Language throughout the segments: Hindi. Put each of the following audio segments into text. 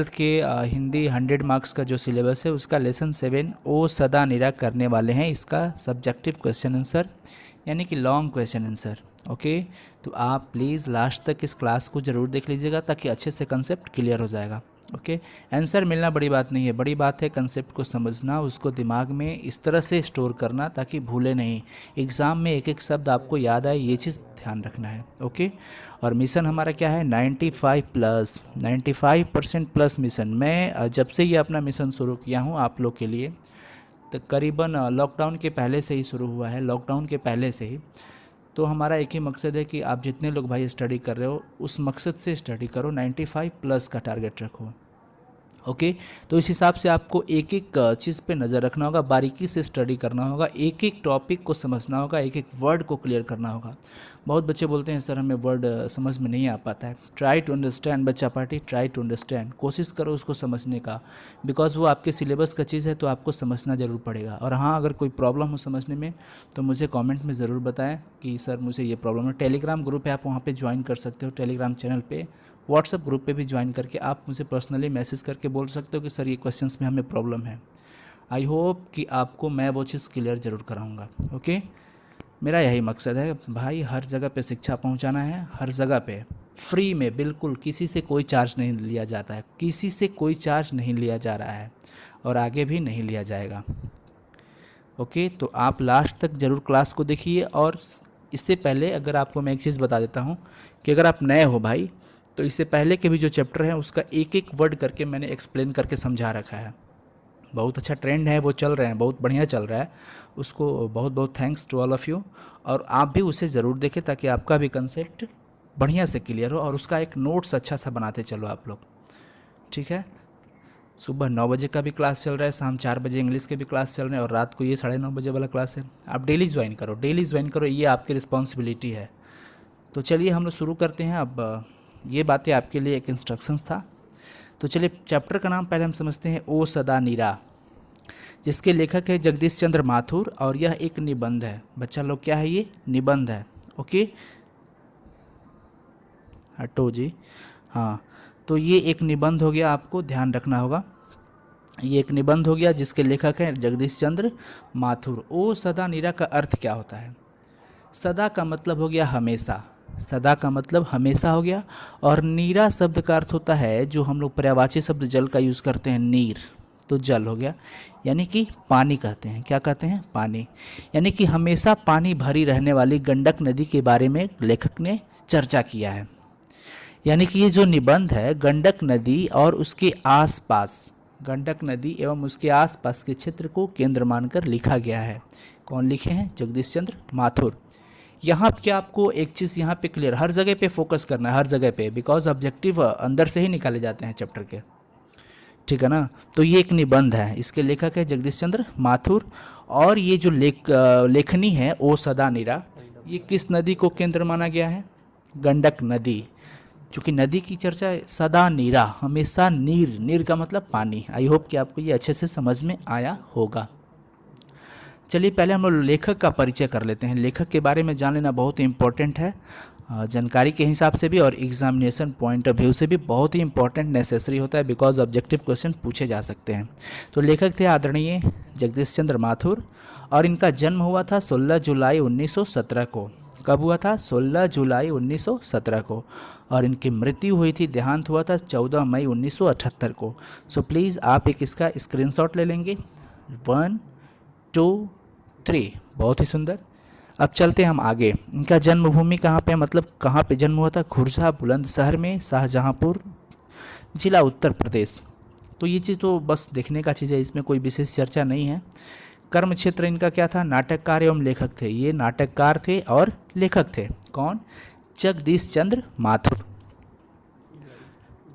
के हिंदी 100 मार्क्स का जो सिलेबस है उसका लेसन 7 ओ सदा निरा करने वाले हैं। इसका सब्जेक्टिव क्वेश्चन आंसर यानी कि लॉन्ग क्वेश्चन आंसर। ओके, तो आप प्लीज़ लास्ट तक इस क्लास को ज़रूर देख लीजिएगा ताकि अच्छे से कंसेप्ट क्लियर हो जाएगा। ओके, आंसर मिलना बड़ी बात नहीं है, बड़ी बात है कंसेप्ट को समझना, उसको दिमाग में इस तरह से स्टोर करना ताकि भूले नहीं, एग्ज़ाम में एक एक शब्द आपको याद आए, ये चीज़ ध्यान रखना है। ओके, और मिशन हमारा क्या है 95% प्लस मिशन। मैं जब से ये अपना मिशन शुरू किया हूँ आप लोग के लिए, तो करीबन लॉकडाउन के पहले से ही शुरू हुआ है, लॉकडाउन के पहले से ही। तो हमारा एक ही मकसद है कि आप जितने लोग भाई स्टडी कर रहे हो उस मकसद से स्टडी करो, 95 प्लस का टारगेट रखो। ओके, तो इस हिसाब से आपको एक एक चीज़ पे नज़र रखना होगा, बारीकी से स्टडी करना होगा, एक एक टॉपिक को समझना होगा, एक एक वर्ड को क्लियर करना होगा। बहुत बच्चे बोलते हैं सर हमें वर्ड समझ में नहीं आ पाता है। ट्राई टू अंडरस्टैंड बच्चा पार्टी, ट्राई टू अंडरस्टैंड, कोशिश करो उसको समझने का, बिकॉज वो आपके सिलेबस का चीज़ है तो आपको समझना ज़रूर पड़ेगा। और हाँ, अगर कोई प्रॉब्लम हो समझने में तो मुझे कमेंट में ज़रूर बताएं कि सर मुझे ये प्रॉब्लम है। टेलीग्राम ग्रुप है, आप वहाँ पे ज्वाइन कर सकते हो, टेलीग्राम चैनल पे, व्हाट्सएप ग्रुप पे भी ज्वाइन करके आप मुझे पर्सनली मैसेज करके बोल सकते हो कि सर ये क्वेश्चंस में हमें प्रॉब्लम है। आई होप कि आपको मैं वो चीज़ क्लियर ज़रूर कराऊंगा। ओके, मेरा यही मकसद है भाई, हर जगह पे शिक्षा पहुंचाना है, हर जगह पे फ्री में, बिल्कुल किसी से कोई चार्ज नहीं लिया जाता है, किसी से कोई चार्ज नहीं लिया जा रहा है और आगे भी नहीं लिया जाएगा। ओके, तो आप लास्ट तक ज़रूर क्लास को देखिए। और इससे पहले अगर आपको मैं एक चीज़ बता देता हूँ कि अगर आप नए हो भाई, तो इससे पहले के भी जो चैप्टर हैं उसका एक एक वर्ड करके मैंने एक्सप्लेन करके समझा रखा है। बहुत अच्छा ट्रेंड है, वो चल रहे हैं, बहुत बढ़िया चल रहा है, उसको बहुत बहुत thanks to all of you. और आप भी उसे ज़रूर देखें ताकि आपका भी कंसेप्ट बढ़िया से क्लियर हो और उसका एक नोट्स अच्छा सा बनाते चलो आप लोग। ठीक है, सुबह 9 बजे का भी क्लास चल रहा है, शाम 4 बजे इंग्लिश के भी क्लास चल रहे हैं और रात को ये 9:30 बजे वाला क्लास है। आप डेली ज्वाइन करो, डेली ज्वाइन करो, ये आपकी रिस्पॉन्सिबिलिटी है। तो चलिए हम लोग शुरू करते हैं। अब ये बातें आपके लिए एक इंस्ट्रक्शंस था। तो चलिए चैप्टर का नाम पहले हम समझते हैं, ओ सदा नीरा, जिसके लेखक है जगदीश चंद्र माथुर और यह एक निबंध है। बच्चा लोग क्या है, ये निबंध है। ओके, हटो जी, हाँ, तो ये एक निबंध हो गया, आपको ध्यान रखना होगा, ये एक निबंध हो गया जिसके लेखक हैं जगदीश चंद्र माथुर। ओ सदा नीरा का अर्थ क्या होता है? सदा का मतलब हो गया हमेशा, सदा का मतलब हमेशा हो गया। और नीरा शब्द का अर्थ होता है, जो हम लोग पर्यायवाची शब्द जल का यूज़ करते हैं, नीर, तो जल हो गया, यानी कि पानी कहते हैं। क्या कहते हैं? पानी, यानी कि हमेशा पानी भरी रहने वाली गंडक नदी के बारे में लेखक ने चर्चा किया है। यानी कि ये जो निबंध है गंडक नदी और उसके आसपास, गंडक नदी एवं उसके आसपास के क्षेत्र को केंद्र मानकर लिखा गया है। कौन लिखे हैं? जगदीश चंद्र माथुर। यहाँ क्या आपको एक चीज़ यहाँ पे क्लियर, हर जगह पे फोकस करना है, हर जगह पे, बिकॉज ऑब्जेक्टिव अंदर से ही निकाले जाते हैं चैप्टर के, ठीक है ना। तो ये एक निबंध है, इसके लेखक है जगदीश चंद्र माथुर। और ये जो लेखनी है ओ सदा नीरा, ये किस नदी को केंद्र माना गया है? गंडक नदी। चूँकि नदी की चर्चा सदा नीरा, हमेशा नीर, नीर का मतलब पानी। आई होप कि आपको ये अच्छे से समझ में आया होगा। चलिए पहले हम लोग लेखक का परिचय कर लेते हैं। लेखक के बारे में जान लेना बहुत ही इम्पोर्टेंट है, जानकारी के हिसाब से भी और एग्जामिनेशन पॉइंट ऑफ व्यू से भी बहुत ही इंपॉर्टेंट नेसेसरी होता है, बिकॉज ऑब्जेक्टिव क्वेश्चन पूछे जा सकते हैं। तो लेखक थे आदरणीय जगदीश चंद्र माथुर और इनका जन्म हुआ था 16 जुलाई 1917 को। कब हुआ था? 16 जुलाई 1917 को। और इनकी मृत्यु हुई थी, देहांत हुआ था 14 मई 1978 को। सो प्लीज़ आप एक इसका स्क्रीनशॉट ले लेंगे। 1 2 3, बहुत ही सुंदर। अब चलते हैं हम आगे। इनका जन्मभूमि कहाँ पे, मतलब कहाँ पे जन्म हुआ था? खुर्जा बुलंदशहर में, शाहजहाँपुर जिला, उत्तर प्रदेश। तो ये चीज़ तो बस देखने का चीज़ है, इसमें कोई विशेष चर्चा नहीं है। कर्म क्षेत्र इनका क्या था? नाटककार एवं लेखक थे। ये नाटककार थे और लेखक थे। कौन? जगदीश चंद्र माथुर।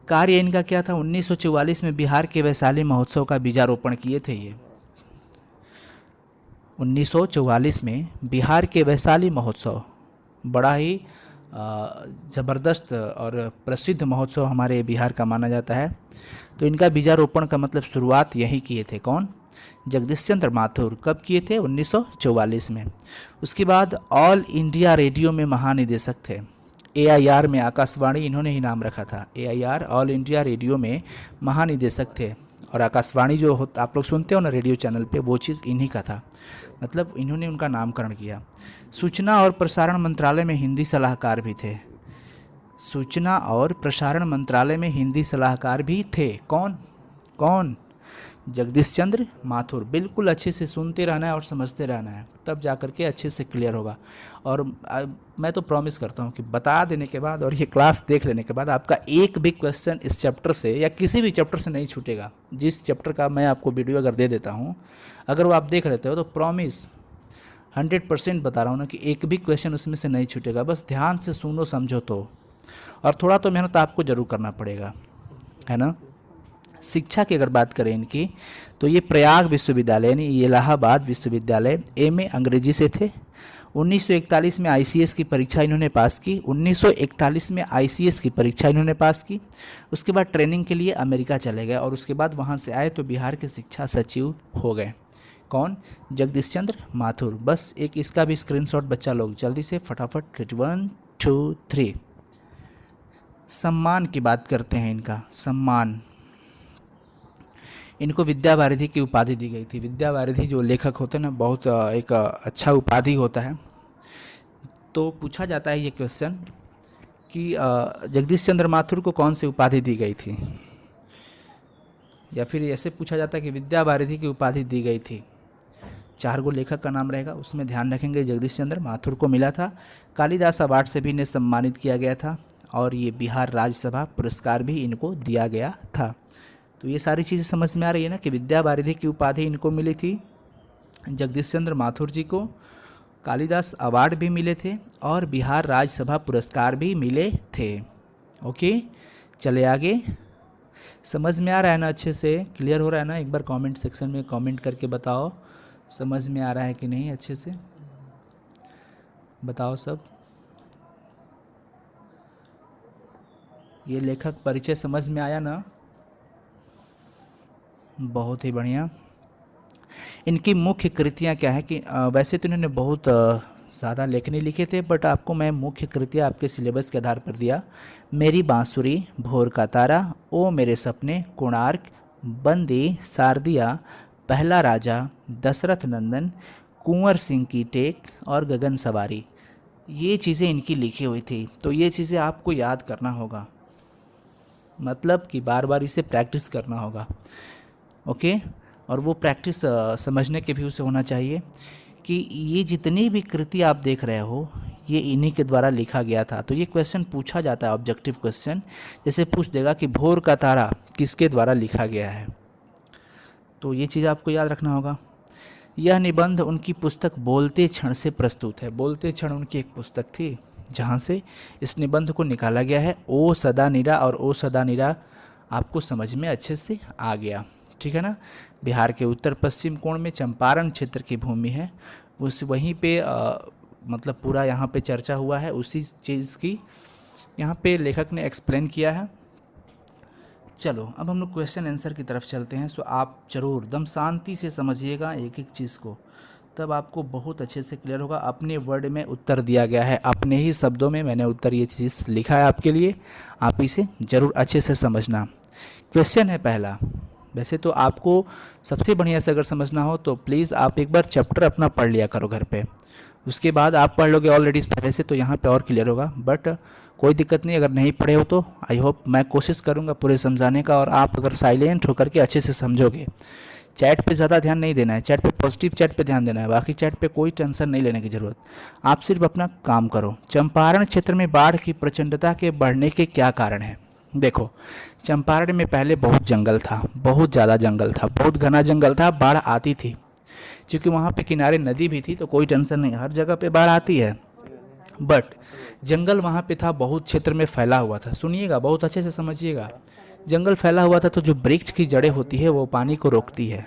कार्य इनका क्या था? 1944 में बिहार के वैशाली महोत्सव का बीजारोपण किए थे ये। 1944 में बिहार के वैशाली महोत्सव, बड़ा ही ज़बरदस्त और प्रसिद्ध महोत्सव हमारे बिहार का माना जाता है। तो इनका बीजारोपण का मतलब शुरुआत यहीं किए थे। कौन? जगदीश चंद्र माथुर। कब किए थे? 1944 में। उसके बाद ऑल इंडिया रेडियो में महानिदेशक थे। AIR में आकाशवाणी इन्होंने ही नाम रखा था। AIR ऑल इंडिया रेडियो में महानिदेशक थे, और आकाशवाणी जो आप लोग सुनते हो ना रेडियो चैनल पे, वो चीज़ इन्हीं का था, मतलब इन्होंने उनका नामकरण किया। सूचना और प्रसारण मंत्रालय में हिंदी सलाहकार भी थे। सूचना और प्रसारण मंत्रालय में हिंदी सलाहकार भी थे। कौन कौन? जगदीश चंद्र माथुर। बिल्कुल अच्छे से सुनते रहना है और समझते रहना है, तब जा कर के अच्छे से क्लियर होगा। और मैं तो प्रॉमिस करता हूँ कि बता देने के बाद और ये क्लास देख लेने के बाद आपका एक भी क्वेश्चन इस चैप्टर से या किसी भी चैप्टर से नहीं छूटेगा। जिस चैप्टर का मैं आपको वीडियो अगर दे देता हूँ, अगर वो आप देख लेते हो तो प्रॉमिस 100% बता रहा हूँ ना कि एक भी क्वेश्चन उसमें से नहीं छूटेगा। बस ध्यान से सुनो समझो तो, और थोड़ा तो मेहनत आपको ज़रूर करना पड़ेगा, है ना। शिक्षा की अगर बात करें इनकी, तो ये प्रयाग विश्वविद्यालय यानी इलाहाबाद विश्वविद्यालय में अंग्रेजी से थे। 1941 में ICS की परीक्षा इन्होंने पास की। 1941 में ICS की परीक्षा इन्होंने पास की। उसके बाद ट्रेनिंग के लिए अमेरिका चले गए, और उसके बाद वहाँ से आए तो बिहार के शिक्षा सचिव हो गए। कौन? जगदीश चंद्र माथुर। बस एक इसका भी स्क्रीनशॉट बच्चा लोग जल्दी से फटाफट 1 2 3। सम्मान की बात करते हैं। इनका सम्मान, इनको विद्या वारिधि की उपाधि दी गई थी। विद्या वारिधि जो लेखक होते हैं ना, बहुत एक अच्छा उपाधि होता है। तो पूछा जाता है ये क्वेश्चन कि जगदीश चंद्र माथुर को कौन सी उपाधि दी गई थी, या फिर ऐसे पूछा जाता है कि विद्या वारिधि की उपाधि दी गई थी। 4 गो लेखक का नाम रहेगा, उसमें ध्यान रखेंगे जगदीश चंद्र माथुर को मिला था। कालिदास अवार्ड से भी इन्हें सम्मानित किया गया था, और ये बिहार राज्यसभा पुरस्कार भी इनको दिया गया था। तो ये सारी चीज़ें समझ में आ रही है ना कि विद्या वारिधि की उपाधि इनको मिली थी, जगदीश चंद्र माथुर जी को कालिदास अवार्ड भी मिले थे, और बिहार राज्यसभा पुरस्कार भी मिले थे। ओके, चले आगे। समझ में आ रहा है ना, अच्छे से क्लियर हो रहा है ना? एक बार कमेंट सेक्शन में कमेंट करके बताओ समझ में आ रहा है कि नहीं, अच्छे से बताओ सब। ये लेखक परिचय समझ में आया ना? बहुत ही बढ़िया। इनकी मुख्य कृतियाँ क्या है कि वैसे तो इन्होंने बहुत ज़्यादा लेखनी लिखे थे, बट आपको मैं मुख्य कृतियाँ आपके सिलेबस के आधार पर दिया। मेरी बांसुरी, भोर का तारा, ओ मेरे सपने, कोणार्क, बंदी, शारदिया, पहला राजा, दशरथ नंदन, कुंवर सिंह की टेक और गगन सवारी। ये चीज़ें इनकी लिखी हुई थी। तो ये चीज़ें आपको याद करना होगा, मतलब कि बार बार इसे प्रैक्टिस करना होगा। ओके, और वो प्रैक्टिस समझने के व्यू से होना चाहिए कि ये जितनी भी कृति आप देख रहे हो ये इन्हीं के द्वारा लिखा गया था। तो ये क्वेश्चन पूछा जाता है, ऑब्जेक्टिव क्वेश्चन, जैसे पूछ देगा कि भोर का तारा किसके द्वारा लिखा गया है, तो ये चीज़ आपको याद रखना होगा। यह निबंध उनकी पुस्तक बोलते क्षण से प्रस्तुत है। बोलते क्षण उनकी एक पुस्तक थी जहाँ से इस निबंध को निकाला गया है। ओ सदा निरा और ओ सदा निरा आपको समझ में अच्छे से आ गया, ठीक है ना। बिहार के उत्तर पश्चिम कोण में चंपारण क्षेत्र की भूमि है, उस वहीं पे मतलब पूरा यहाँ पे चर्चा हुआ है उसी चीज़ की, यहाँ पे लेखक ने एक्सप्लेन किया है। चलो अब हम लोग क्वेश्चन आंसर की तरफ चलते हैं। सो आप जरूर दम शांति से समझिएगा एक एक चीज़ को, तब आपको बहुत अच्छे से क्लियर होगा। अपने वर्ड में उत्तर दिया गया है, अपने ही शब्दों में मैंने उत्तर ये चीज़ लिखा है आपके लिए, आप इसे ज़रूर अच्छे से समझना। क्वेश्चन है पहला। वैसे तो आपको सबसे बढ़िया से अगर समझना हो तो प्लीज़ आप एक बार चैप्टर अपना पढ़ लिया करो घर पे, उसके बाद आप पढ़ लोगे ऑलरेडी पहले से तो यहाँ पे और क्लियर होगा। बट कोई दिक्कत नहीं, अगर नहीं पढ़े हो तो आई होप मैं कोशिश करूँगा पूरे समझाने का, और आप अगर साइलेंट होकर के अच्छे से समझोगे। चैट पे ज़्यादा ध्यान नहीं देना है, चैट पे पॉजिटिव चैट पे ध्यान देना है, बाकी चैट पे कोई टेंशन नहीं लेने की ज़रूरत। आप सिर्फ अपना काम करो। चंपारण क्षेत्र में बाढ़ की प्रचंडता के बढ़ने के क्या कारण हैं? देखो, चंपारण में पहले बहुत जंगल था, बहुत ज़्यादा जंगल था, बहुत घना जंगल था, बाढ़ आती थी। क्योंकि वहाँ पे किनारे नदी भी थी तो कोई टेंशन नहीं, हर जगह पे बाढ़ आती है, बट जंगल वहाँ पे था, बहुत क्षेत्र में फैला हुआ था। सुनिएगा, बहुत अच्छे से समझिएगा। जंगल फैला हुआ था तो जो वृक्ष की जड़ें होती है वो पानी को रोकती है।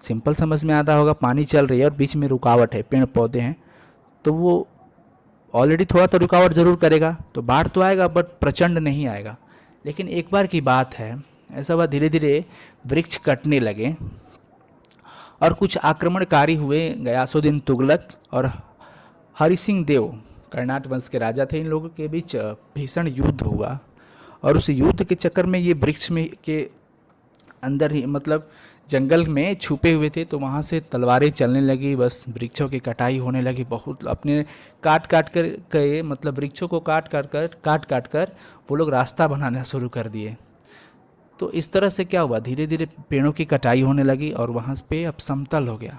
सिंपल समझ में आता होगा, पानी चल रही है और बीच में रुकावट है, पेड़ पौधे हैं, तो वो ऑलरेडी थोड़ा तो रुकावट ज़रूर करेगा, तो बाढ़ तो आएगा बट प्रचंड नहीं आएगा। लेकिन एक बार की बात है, ऐसा हुआ धीरे धीरे वृक्ष कटने लगे और कुछ आक्रमणकारी हुए। गयासुद्दीन तुगलक और हरि सिंह देव कर्नाट वंश के राजा थे, इन लोगों के बीच भीषण युद्ध हुआ और उस युद्ध के चक्कर में ये वृक्ष में के अंदर ही मतलब जंगल में छुपे हुए थे, तो वहाँ से तलवारें चलने लगी, बस वृक्षों की कटाई होने लगी। बहुत अपने काट काट कर गए, मतलब वृक्षों को काट काट कर वो लोग रास्ता बनाना शुरू कर दिए। तो इस तरह से क्या हुआ, धीरे धीरे पेड़ों की कटाई होने लगी और वहाँ पे अब समतल हो गया,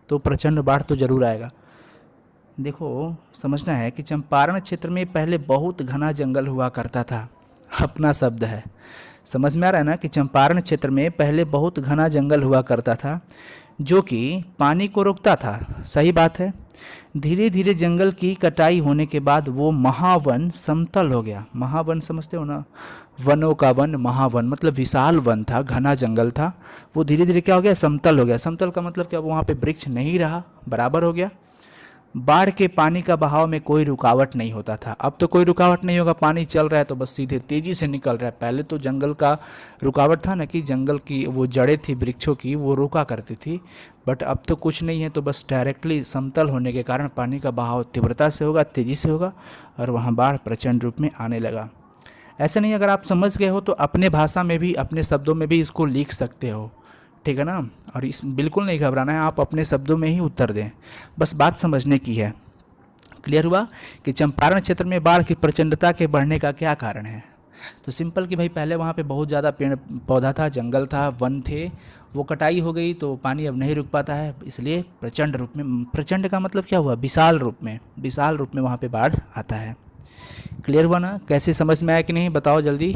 तो प्रचंड बाढ़ तो जरूर आएगा। देखो समझना है कि चंपारण क्षेत्र में पहले बहुत घना जंगल हुआ करता था, अपना शब्द है, समझ में आ रहा है ना कि चंपारण क्षेत्र में पहले बहुत घना जंगल हुआ करता था जो कि पानी को रोकता था, सही बात है। धीरे धीरे जंगल की कटाई होने के बाद वो महावन समतल हो गया। महावन समझते हो ना, वनों का वन, महावन मतलब विशाल वन था, घना जंगल था, वो धीरे धीरे क्या हो गया, समतल हो गया। समतल का मतलब क्या, वहाँ पे वृक्ष नहीं रहा, बराबर हो गया। बाढ़ के पानी का बहाव में कोई रुकावट नहीं होता था, अब तो कोई रुकावट नहीं होगा, पानी चल रहा है तो बस सीधे तेजी से निकल रहा है। पहले तो जंगल का रुकावट था ना, कि जंगल की वो जड़ें थी वृक्षों की, वो रोका करती थी, बट अब तो कुछ नहीं है, तो बस डायरेक्टली समतल होने के कारण पानी का बहाव तीव्रता से होगा, तेजी से होगा, और वहाँ बाढ़ प्रचंड रूप में आने लगा। ऐसा नहीं, अगर आप समझ गए हो तो अपने भाषा में भी, अपने शब्दों में भी इसको लिख सकते हो, ठीक है ना। और इस बिल्कुल नहीं घबराना है, आप अपने शब्दों में ही उत्तर दें, बस बात समझने की है। क्लियर हुआ कि चंपारण क्षेत्र में बाढ़ की प्रचंडता के बढ़ने का क्या कारण है। तो सिंपल कि भाई पहले वहाँ पे बहुत ज़्यादा पेड़ पौधा था, जंगल था, वन थे, वो कटाई हो गई तो पानी अब नहीं रुक पाता है, इसलिए प्रचंड रूप में, प्रचंड का मतलब क्या हुआ, विशाल रूप में, विशाल रूप में वहाँ पे बाढ़ आता है। क्लियर हुआ ना, कैसे समझ में आया कि नहीं, बताओ जल्दी।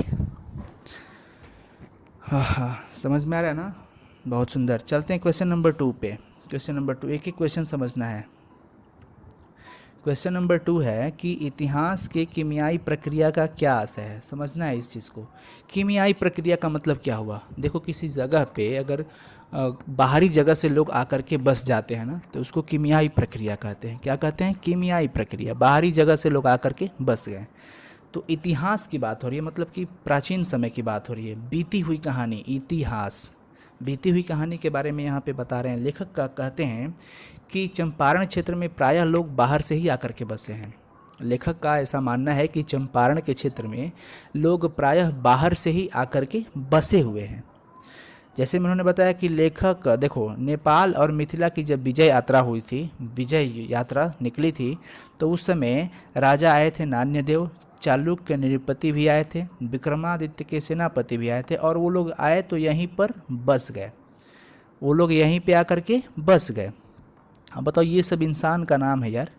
हाँ, समझ में आ रहा है ना, बहुत सुंदर। चलते हैं क्वेश्चन नंबर 2 पे। क्वेश्चन नंबर 2, एक एक क्वेश्चन समझना है। क्वेश्चन नंबर 2 है कि इतिहास के कीमियाई प्रक्रिया का क्या आशय है, समझना है इस चीज़ को। कीमियाई प्रक्रिया का मतलब क्या हुआ, देखो किसी जगह पे अगर बाहरी जगह से लोग आकर के बस जाते हैं ना, तो उसको कीमियाई प्रक्रिया कहते हैं। क्या कहते हैं, कीमियाई प्रक्रिया, बाहरी जगह से लोग आकर के बस गए। तो इतिहास की बात हो रही है, मतलब कि प्राचीन समय की बात हो रही है, बीती हुई कहानी, इतिहास, बीती हुई कहानी के बारे में यहाँ पे बता रहे हैं। लेखक का कहते हैं कि चंपारण क्षेत्र में प्रायः लोग बाहर से ही आकर के बसे हैं। लेखक का ऐसा मानना है कि चंपारण के क्षेत्र में लोग प्रायः बाहर से ही आकर के बसे हुए हैं। जैसे उन्होंने बताया कि लेखक, देखो नेपाल और मिथिला की जब विजय यात्रा हुई थी, विजय यात्रा निकली थी, तो उस समय राजा आए थे नान्यदेव, चालुक्य के नृपति भी आए थे, विक्रमादित्य के सेनापति भी आए थे, और वो लोग आए तो यहीं पर बस गए, वो लोग यहीं पे आकर के बस गए। अब बताओ, ये सब इंसान का नाम है यार,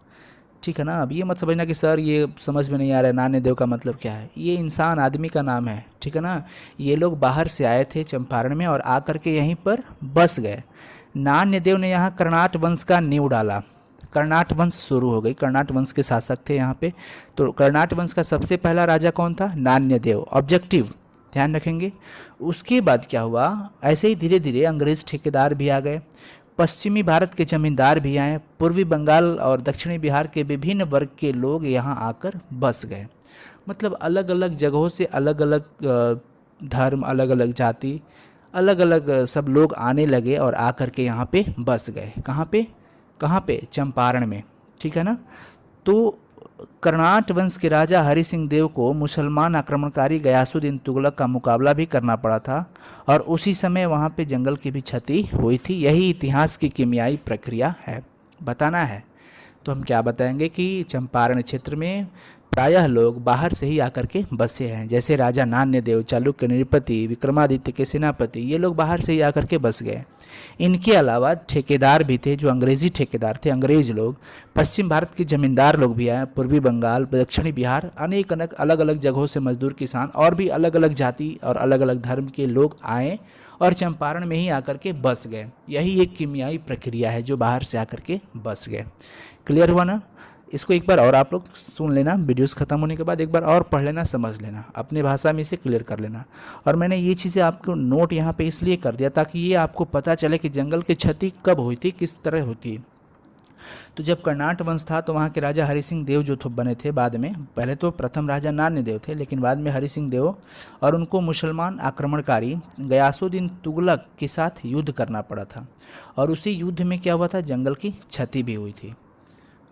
ठीक है ना। अब ये मत समझना कि सर ये समझ में नहीं आ रहा है, नान्यदेव का मतलब क्या है, ये इंसान, आदमी का नाम है, ठीक है ना। ये लोग बाहर से आए थे चंपारण में और आकर के यहीं पर बस गए। नान्यदेव ने यहाँ कर्नाट वंश का नींव डाला, कर्नाट वंश शुरू हो गई, कर्नाट वंश के शासक थे यहाँ पे। तो कर्नाट वंश का सबसे पहला राजा कौन था, नान्यदेव, ऑब्जेक्टिव ध्यान रखेंगे। उसके बाद क्या हुआ, ऐसे ही धीरे धीरे अंग्रेज ठेकेदार भी आ गए, पश्चिमी भारत के जमींदार भी आए, पूर्वी बंगाल और दक्षिणी बिहार के विभिन्न वर्ग के लोग यहाँ आकर बस गए। मतलब अलग अलग जगहों से अलग अलग धर्म, अलग अलग जाति, अलग अलग सब लोग आने लगे और आकर के यहाँ पे बस गए। कहाँ पे, कहाँ पे, चंपारण में, ठीक है ना। तो कर्नाट वंश के राजा हरि सिंह देव को मुसलमान आक्रमणकारी गयासुद्दीन तुगलक का मुकाबला भी करना पड़ा था, और उसी समय वहाँ पे जंगल की भी क्षति हुई थी। यही इतिहास की कीमियाई प्रक्रिया है, बताना है। तो हम क्या बताएंगे कि चंपारण क्षेत्र में प्रायः लोग बाहर से ही आकर के बसे हैं, जैसे राजा नान्यदेव, चालुक्य नृपति, विक्रमादित्य के सेनापति, ये लोग बाहर से ही आकर के बस गए। इनके अलावा ठेकेदार भी थे, जो अंग्रेजी ठेकेदार थे, अंग्रेज लोग, पश्चिम भारत के जमींदार लोग भी आए, पूर्वी बंगाल, दक्षिणी बिहार, अनेक अलग अलग जगहों से मजदूर, किसान और भी अलग अलग जाति और अलग अलग धर्म के लोग आए और चंपारण में ही आकर के बस गए। यही एक कीमियाई प्रक्रिया है, जो बाहर से आकर के बस गए। क्लियर हुआ ना। इसको एक बार और आप लोग सुन लेना, वीडियोस ख़त्म होने के बाद एक बार और पढ़ लेना, समझ लेना, अपने भाषा में इसे क्लियर कर लेना। और मैंने ये चीज़ें आपको नोट यहाँ पे इसलिए कर दिया ताकि ये आपको पता चले कि जंगल की क्षति कब हुई थी, किस तरह होती है। तो जब कर्नाट वंश था तो वहाँ के राजा हरि सिंह देव जो बने थे बाद में, पहले तो प्रथम राजा नान्यदेव थे, लेकिन बाद में हरि सिंह देव, और उनको मुसलमान आक्रमणकारी गयासुद्दीन तुगलक के साथ युद्ध करना पड़ा था, और उसी युद्ध में क्या हुआ था, जंगल की क्षति भी हुई थी।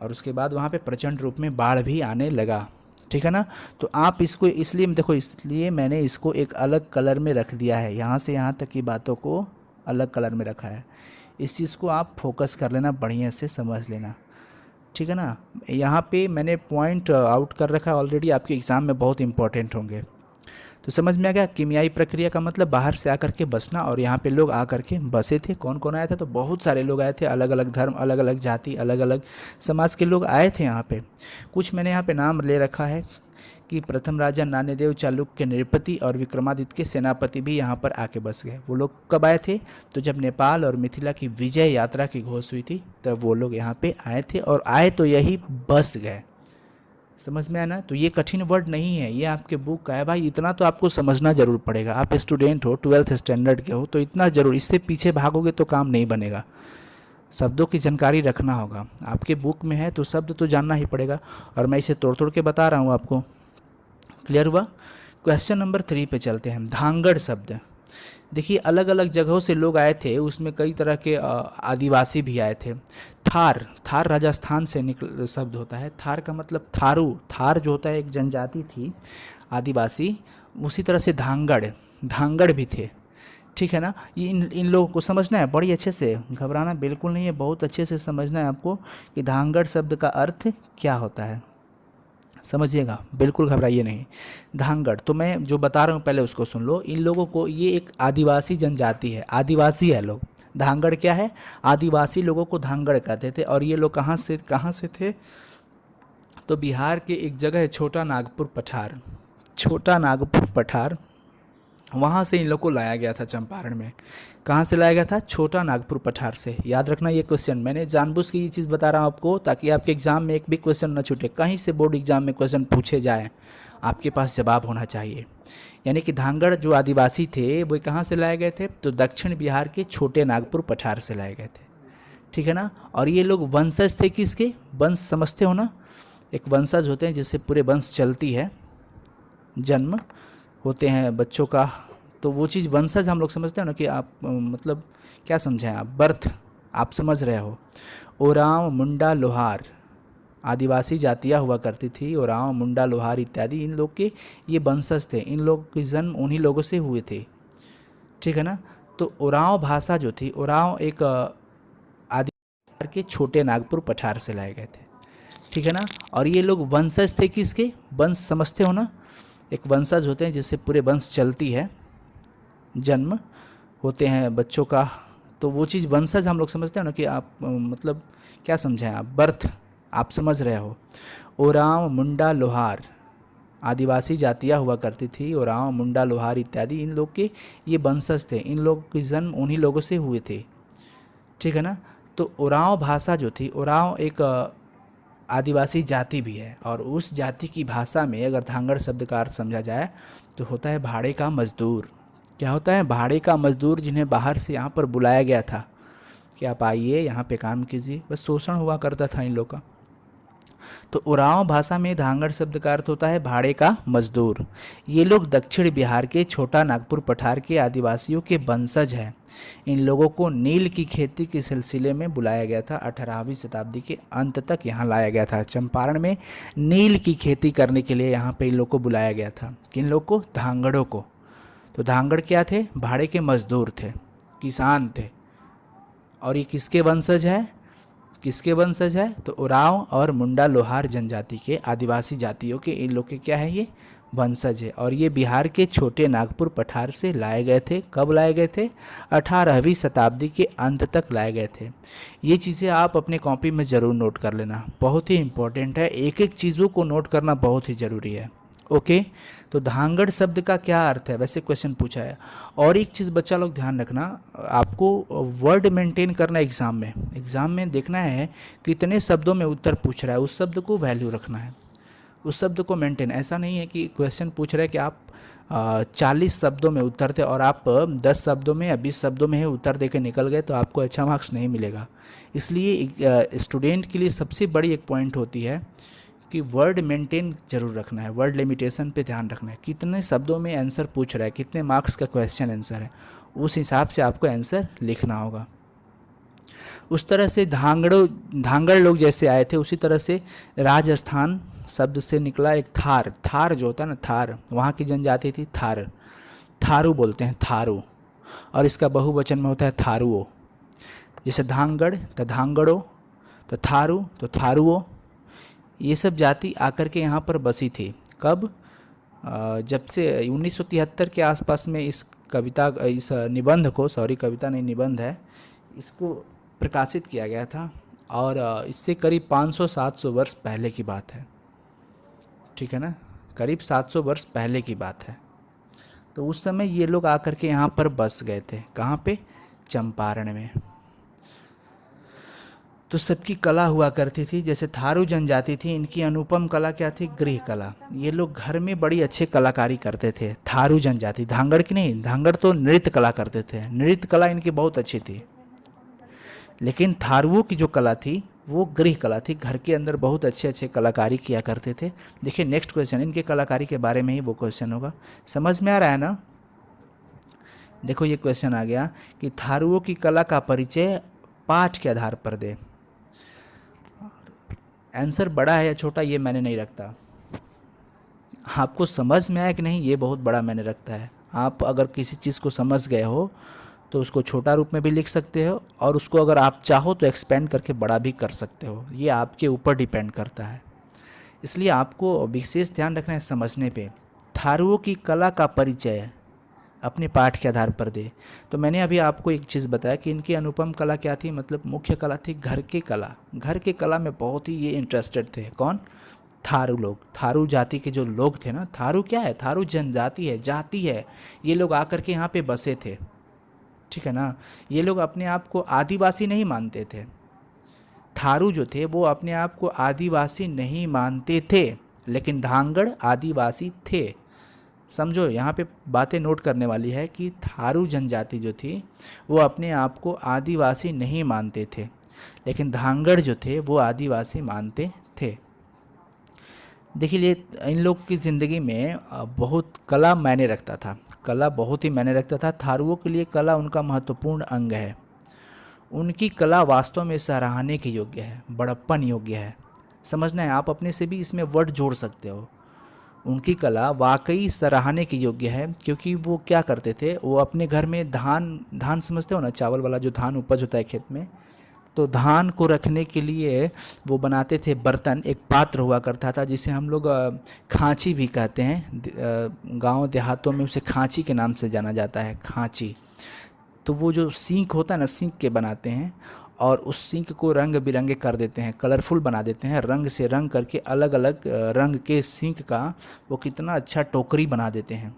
और उसके बाद वहाँ पे प्रचंड रूप में बाढ़ भी आने लगा। ठीक है ना। तो आप इसको इसलिए देखो, इसलिए मैंने इसको एक अलग कलर में रख दिया है, यहाँ से यहाँ तक की बातों को अलग कलर में रखा है। इस चीज़ को आप फोकस कर लेना, बढ़िया से समझ लेना। ठीक है ना। यहाँ पे मैंने पॉइंट आउट कर रखा है ऑलरेडी, आपके एग्ज़ाम में बहुत इंपॉर्टेंट होंगे। तो समझ में आ गया, कीमियाई प्रक्रिया का मतलब बाहर से आकर के बसना, और यहाँ पे लोग आकर के बसे थे। कौन कौन आया था? तो बहुत सारे लोग आए थे, अलग अलग धर्म, अलग अलग जाति, अलग अलग समाज के लोग आए थे यहाँ पे। कुछ मैंने यहाँ पे नाम ले रखा है कि प्रथम राजा नान्यदेव चालुक्य के नृपति और विक्रमादित्य के सेनापति भी यहाँ पर आके बस गए। वो लोग कब आए थे? तो जब नेपाल और मिथिला की विजय यात्रा की घोष हुई थी, तब वो लोग यहाँ पे आए थे, और आए तो यही बस गए। समझ में आया ना। तो ये कठिन वर्ड नहीं है, ये आपके बुक का है भाई, इतना तो आपको समझना जरूर पड़ेगा। आप स्टूडेंट हो, 12th स्टैंडर्ड के हो, तो इतना जरूर, इससे पीछे भागोगे तो काम नहीं बनेगा। शब्दों की जानकारी रखना होगा, आपके बुक में है तो शब्द तो जानना ही पड़ेगा, और मैं इसे तोड़ तोड़ के बता रहा हूँ आपको। क्लियर हुआ? क्वेश्चन नंबर 3 पे चलते हैं। धांगड़ शब्द, देखिए अलग अलग जगहों से लोग आए थे, उसमें कई तरह के आदिवासी भी आए थे। थार, थार राजस्थान से निकल शब्द होता है। थार का मतलब थारू, थार जो होता है एक जनजाति थी आदिवासी। उसी तरह से धांगड़, धांगड़ भी थे। ठीक है ना। ये इन लोगों को समझना है बड़ी अच्छे से, घबराना बिल्कुल नहीं है, बहुत अच्छे से समझना है आपको कि धांगड़ शब्द का अर्थ क्या होता है। समझिएगा, बिल्कुल घबराइए नहीं। धांगड़, तो मैं जो बता रहा हूँ पहले उसको सुन लो। इन लोगों को, ये एक आदिवासी जनजाति है, आदिवासी है लोग। धांगड़ क्या है? आदिवासी लोगों को धांगड़ कहते थे। और ये लोग कहाँ से थे? तो बिहार के एक जगह है छोटा नागपुर पठार, छोटा नागपुर पठार, वहाँ से इन लोग को लाया गया था चंपारण में। कहाँ से लाया गया था? छोटा नागपुर पठार से। याद रखना ये क्वेश्चन, मैंने जानबूझ के ये चीज़ बता रहा हूँ आपको, ताकि आपके एग्जाम में एक भी क्वेश्चन न छूटे। कहीं से बोर्ड एग्जाम में क्वेश्चन पूछे जाए, आपके पास जवाब होना चाहिए। यानी कि धांगड़ जो आदिवासी थे वो कहाँ से लाए गए थे? तो दक्षिण बिहार के छोटे नागपुर पठार से लाए गए थे। ठीक है ना। और ये लोग वंशज थे किसके? वंश समझते हो ना, एक वंशज होते हैं जिससे पूरे वंश चलती है, जन्म होते हैं बच्चों का, तो वो चीज़ वंशज हम लोग समझते हैं ना, कि आप मतलब क्या समझें आप, बर्थ आप समझ रहे हो। ओरांव, मुंडा, लोहार आदिवासी जातियाँ हुआ करती थी। ओरांव, मुंडा, लोहार इत्यादि इन लोग के ये वंशज थे, इन लोगों के जन्म उन्हीं लोगों से हुए थे। ठीक है ना। तो ओरांव भाषा जो थी, ओरांव एक आदिवासी के छोटे नागपुर पठार से लाए गए थे। ठीक है ना। और ये लोग वंशज थे किसके? वंश समझते हो ना, एक वंशज होते हैं जिससे पूरे वंश चलती है, जन्म होते हैं बच्चों का, तो वो चीज़ वंशज हम लोग समझते हैं ना, कि आप मतलब क्या समझें आप, बर्थ आप समझ रहे हो। ओरांव, मुंडा, लोहार आदिवासी जातियाँ हुआ करती थी। ओरांव, मुंडा, लोहार इत्यादि इन लोग के ये वंशज थे, इन लोगों के जन्म उन्हीं लोगों से हुए थे। ठीक है ना। तो ओरांव भाषा जो थी, ओरांव एक आदिवासी जाति भी है, और उस जाति की भाषा में अगर धांगड़ शब्द का अर्थ समझा जाए तो होता है भाड़े का मजदूर। क्या होता है? भाड़े का मजदूर, जिन्हें बाहर से यहाँ पर बुलाया गया था कि आप आइए यहाँ पे काम कीजिए, बस शोषण हुआ करता था इन लोग का। तो उरांव भाषा में धांगड़ शब्द का अर्थ होता है भाड़े का मजदूर। ये लोग दक्षिण बिहार के छोटा नागपुर पठार के आदिवासियों के वंशज हैं। इन लोगों को नील की खेती के सिलसिले में बुलाया गया था। 18वीं शताब्दी के अंत तक यहाँ लाया गया था। चंपारण में नील की खेती करने के लिए यहाँ पे इन लोग को बुलाया गया था। किन लोग को? धांगड़ों को। तो धांगड़ क्या थे? भाड़े के मजदूर थे, किसान थे। और ये किसके वंशज है? किसके वंशज है? तो उरांव और मुंडा, लोहार जनजाति के, आदिवासी जातियों के, इन लोग के क्या है? ये वंशज है। और ये बिहार के छोटे नागपुर पठार से लाए गए थे। कब लाए गए थे? 18वीं शताब्दी के अंत तक लाए गए थे। ये चीज़ें आप अपने कॉपी में ज़रूर नोट कर लेना, बहुत ही इंपॉर्टेंट है। एक एक चीज़ों को नोट करना बहुत ही ज़रूरी है। ओके। तो धांगड़ शब्द का क्या अर्थ है? वैसे क्वेश्चन पूछा है। और एक चीज़ बच्चा लोग ध्यान रखना, आपको वर्ड मेंटेन करना एग्ज़ाम में देखना है कितने शब्दों में उत्तर पूछ रहा है, उस शब्द को वैल्यू रखना है, उस शब्द को मेंटेन। ऐसा नहीं है कि क्वेश्चन पूछ रहा है कि आप 40 शब्दों में उत्तर थे और आप 10 शब्दों में या 20 शब्दों में ही उत्तर देके निकल गए, तो आपको अच्छा मार्क्स नहीं मिलेगा। इसलिए स्टूडेंट के लिए सबसे बड़ी एक पॉइंट होती है कि वर्ड मेंटेन जरूर रखना है, वर्ड लिमिटेशन पे ध्यान रखना है। कितने शब्दों में आंसर पूछ रहा है, कितने मार्क्स का क्वेश्चन आंसर है, उस हिसाब से आपको आंसर लिखना होगा। उस तरह से धांगड़ लोग जैसे आए थे, उसी तरह से राजस्थान शब्द से निकला एक थार। थार जो होता है ना, थार, वहाँ की जनजाति थी थार। थारू बोलते हैं, थारू। और इसका बहुवचन में होता है थारुओ। जैसे धांगड़ तो धांगड़ो, तो थारू तो थारुओ। ये सब जाति आकर के यहाँ पर बसी थी। कब? जब से 1973 के आसपास में इस निबंध को, सॉरी कविता नहीं निबंध है, इसको प्रकाशित किया गया था। और इससे करीब 500-700 वर्ष पहले की बात है, ठीक है ना, करीब 700 वर्ष पहले की बात है। तो उस समय ये लोग आकर के यहाँ पर बस गए थे। कहाँ पे? चंपारण में। तो सबकी कला हुआ करती थी। जैसे थारू जनजाति थी, इनकी अनुपम कला क्या थी? गृह कला। ये लोग घर में बड़ी अच्छे कलाकारी करते थे। थारू जनजाति, धांगड़ की नहीं, धांगड़ तो नृत्य कला करते थे, नृत्य कला इनकी बहुत अच्छी थी। लेकिन थारुओं की जो कला थी वो गृह कला थी, घर के अंदर बहुत अच्छे अच्छे कलाकारी किया करते थे। देखिए नेक्स्ट क्वेश्चन, इनके कलाकारी के बारे में ही वो क्वेश्चन होगा। समझ में आ रहा है ना? देखो ये क्वेश्चन आ गया कि थारुओं की कला का परिचय पाठ के आधार पर दे। आंसर बड़ा है या छोटा ये मैंने नहीं रखता, आपको समझ में आया कि नहीं ये बहुत बड़ा मैंने रखता है। आप अगर किसी चीज़ को समझ गए हो तो उसको छोटा रूप में भी लिख सकते हो, और उसको अगर आप चाहो तो एक्सपेंड करके बड़ा भी कर सकते हो। ये आपके ऊपर डिपेंड करता है, इसलिए आपको विशेष ध्यान रखना है समझने पे। थारुओं की कला का परिचय अपने पाठ के आधार पर दे। तो मैंने अभी आपको एक चीज़ बताया कि इनकी अनुपम कला क्या थी, मतलब मुख्य कला थी घर की कला। घर की कला में बहुत ही ये इंटरेस्टेड थे। कौन? थारू लोग, थारू जाति के जो लोग थे ना। थारू क्या है? थारू जनजाति है, जाति है। ये लोग आकर के यहाँ पे बसे थे, ठीक है ना। ये लोग अपने आप को आदिवासी नहीं मानते थे। थारू जो थे वो अपने आप को आदिवासी नहीं मानते थे, लेकिन धांगड़ आदिवासी थे। समझो यहाँ पे बातें नोट करने वाली है कि थारू जनजाति जो थी वो अपने आप को आदिवासी नहीं मानते थे, लेकिन धांगड़ जो थे वो आदिवासी मानते थे। देखिए इन लोग की ज़िंदगी में बहुत कला मायने रखता था, कला बहुत ही मायने रखता था। थारुओं के लिए कला उनका महत्वपूर्ण अंग है। उनकी कला वास्तव में सराहने के योग्य है, बड़प्पन योग्य है। समझना है, आप अपने से भी इसमें वर्ड जोड़ सकते हो। उनकी कला वाकई सराहने के योग्य है, क्योंकि वो क्या करते थे, वो अपने घर में धान समझते हो ना, चावल वाला जो धान उपज होता है खेत में, तो धान को रखने के लिए वो बनाते थे बर्तन। एक पात्र हुआ करता था जिसे हम लोग खांची भी कहते हैं, गांव देहातों में उसे खांची के नाम से जाना जाता है, खांची। तो वो जो सींक होता है ना, सींक के बनाते हैं, और उस सींक को रंग बिरंगे कर देते हैं, कलरफुल बना देते हैं, रंग से रंग करके अलग अलग रंग के सींक का वो कितना अच्छा टोकरी बना देते हैं।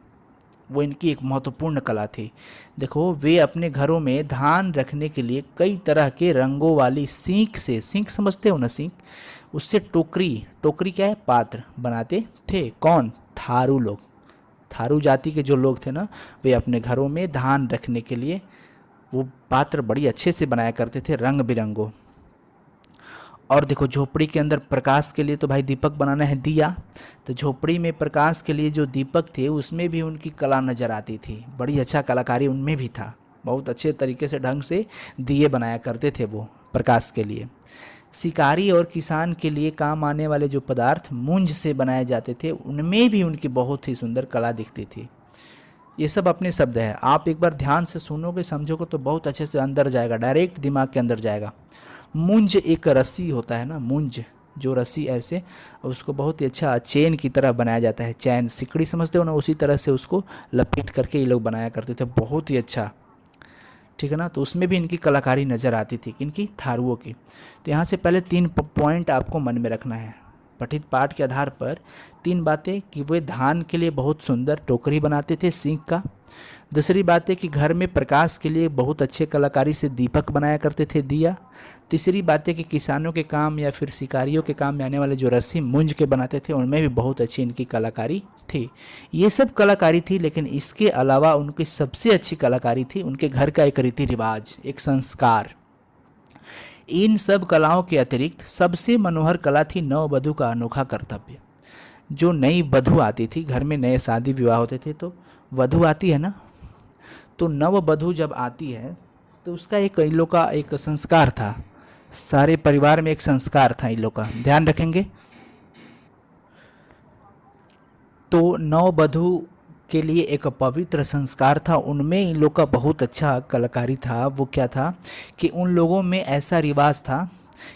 वो इनकी एक महत्वपूर्ण कला थी। देखो वे अपने घरों में धान रखने के लिए कई तरह के रंगों वाली सींक से, सींक समझते हो ना, सींक, उससे टोकरी, टोकरी क्या है, पात्र बनाते थे। कौन? थारू लोग, थारू जाति के जो लोग थे ना, वे अपने घरों में धान रखने के लिए वो पात्र बड़ी अच्छे से बनाया करते थे, रंग बिरंगों। और देखो झोपड़ी के अंदर प्रकाश के लिए तो भाई दीपक बनाना है, दिया। तो झोपड़ी में प्रकाश के लिए जो दीपक थे उसमें भी उनकी कला नज़र आती थी, बड़ी अच्छा कलाकारी उनमें भी था। बहुत अच्छे तरीके से ढंग से दिए बनाया करते थे वो प्रकाश के लिए। शिकारी और किसान के लिए काम आने वाले जो पदार्थ मूंज से बनाए जाते थे, उनमें भी उनकी बहुत ही सुंदर कला दिखती थी। ये सब अपने शब्द है, आप एक बार ध्यान से सुनोगे समझोगे तो बहुत अच्छे से अंदर जाएगा, डायरेक्ट दिमाग के अंदर जाएगा। मूंज एक रस्सी होता है ना, मूंज जो रस्सी ऐसे, उसको बहुत ही अच्छा चेन की तरह बनाया जाता है, चैन सिकड़ी समझते हो ना, उसी तरह से उसको लपेट करके ये लोग बनाया करते थे, बहुत ही अच्छा, ठीक है ना। तो उसमें भी इनकी कलाकारी नज़र आती थी, इनकी थारुओं की। तो यहाँ से पहले 3 पॉइंट आपको मन में रखना है पठित पाठ के आधार पर। 3 बातें कि वे धान के लिए बहुत सुंदर टोकरी बनाते थे सींक का। दूसरी बात है कि घर में प्रकाश के लिए बहुत अच्छे कलाकारी से दीपक बनाया करते थे, दिया। तीसरी बात है कि किसानों के काम या फिर शिकारियों के काम में आने वाले जो रस्सी मूंज के बनाते थे, उनमें भी बहुत अच्छी इनकी कलाकारी थी। ये सब कलाकारी थी, लेकिन इसके अलावा उनकी सबसे अच्छी कलाकारी थी उनके घर का एक रीति रिवाज, एक संस्कार। इन सब कलाओं के अतिरिक्त सबसे मनोहर कला थी नववधू का अनोखा कर्तव्य। जो नई वधू आती थी, घर में नए शादी विवाह होते थे तो वधू आती है ना, तो नववधू जब आती है तो उसका एक इन लोग का एक संस्कार था, सारे परिवार में एक संस्कार था इन लोग का, ध्यान रखेंगे। तो नववधू के लिए एक पवित्र संस्कार था, उनमें इन लोग का बहुत अच्छा कलाकारी था। वो क्या था कि उन लोगों में ऐसा रिवाज था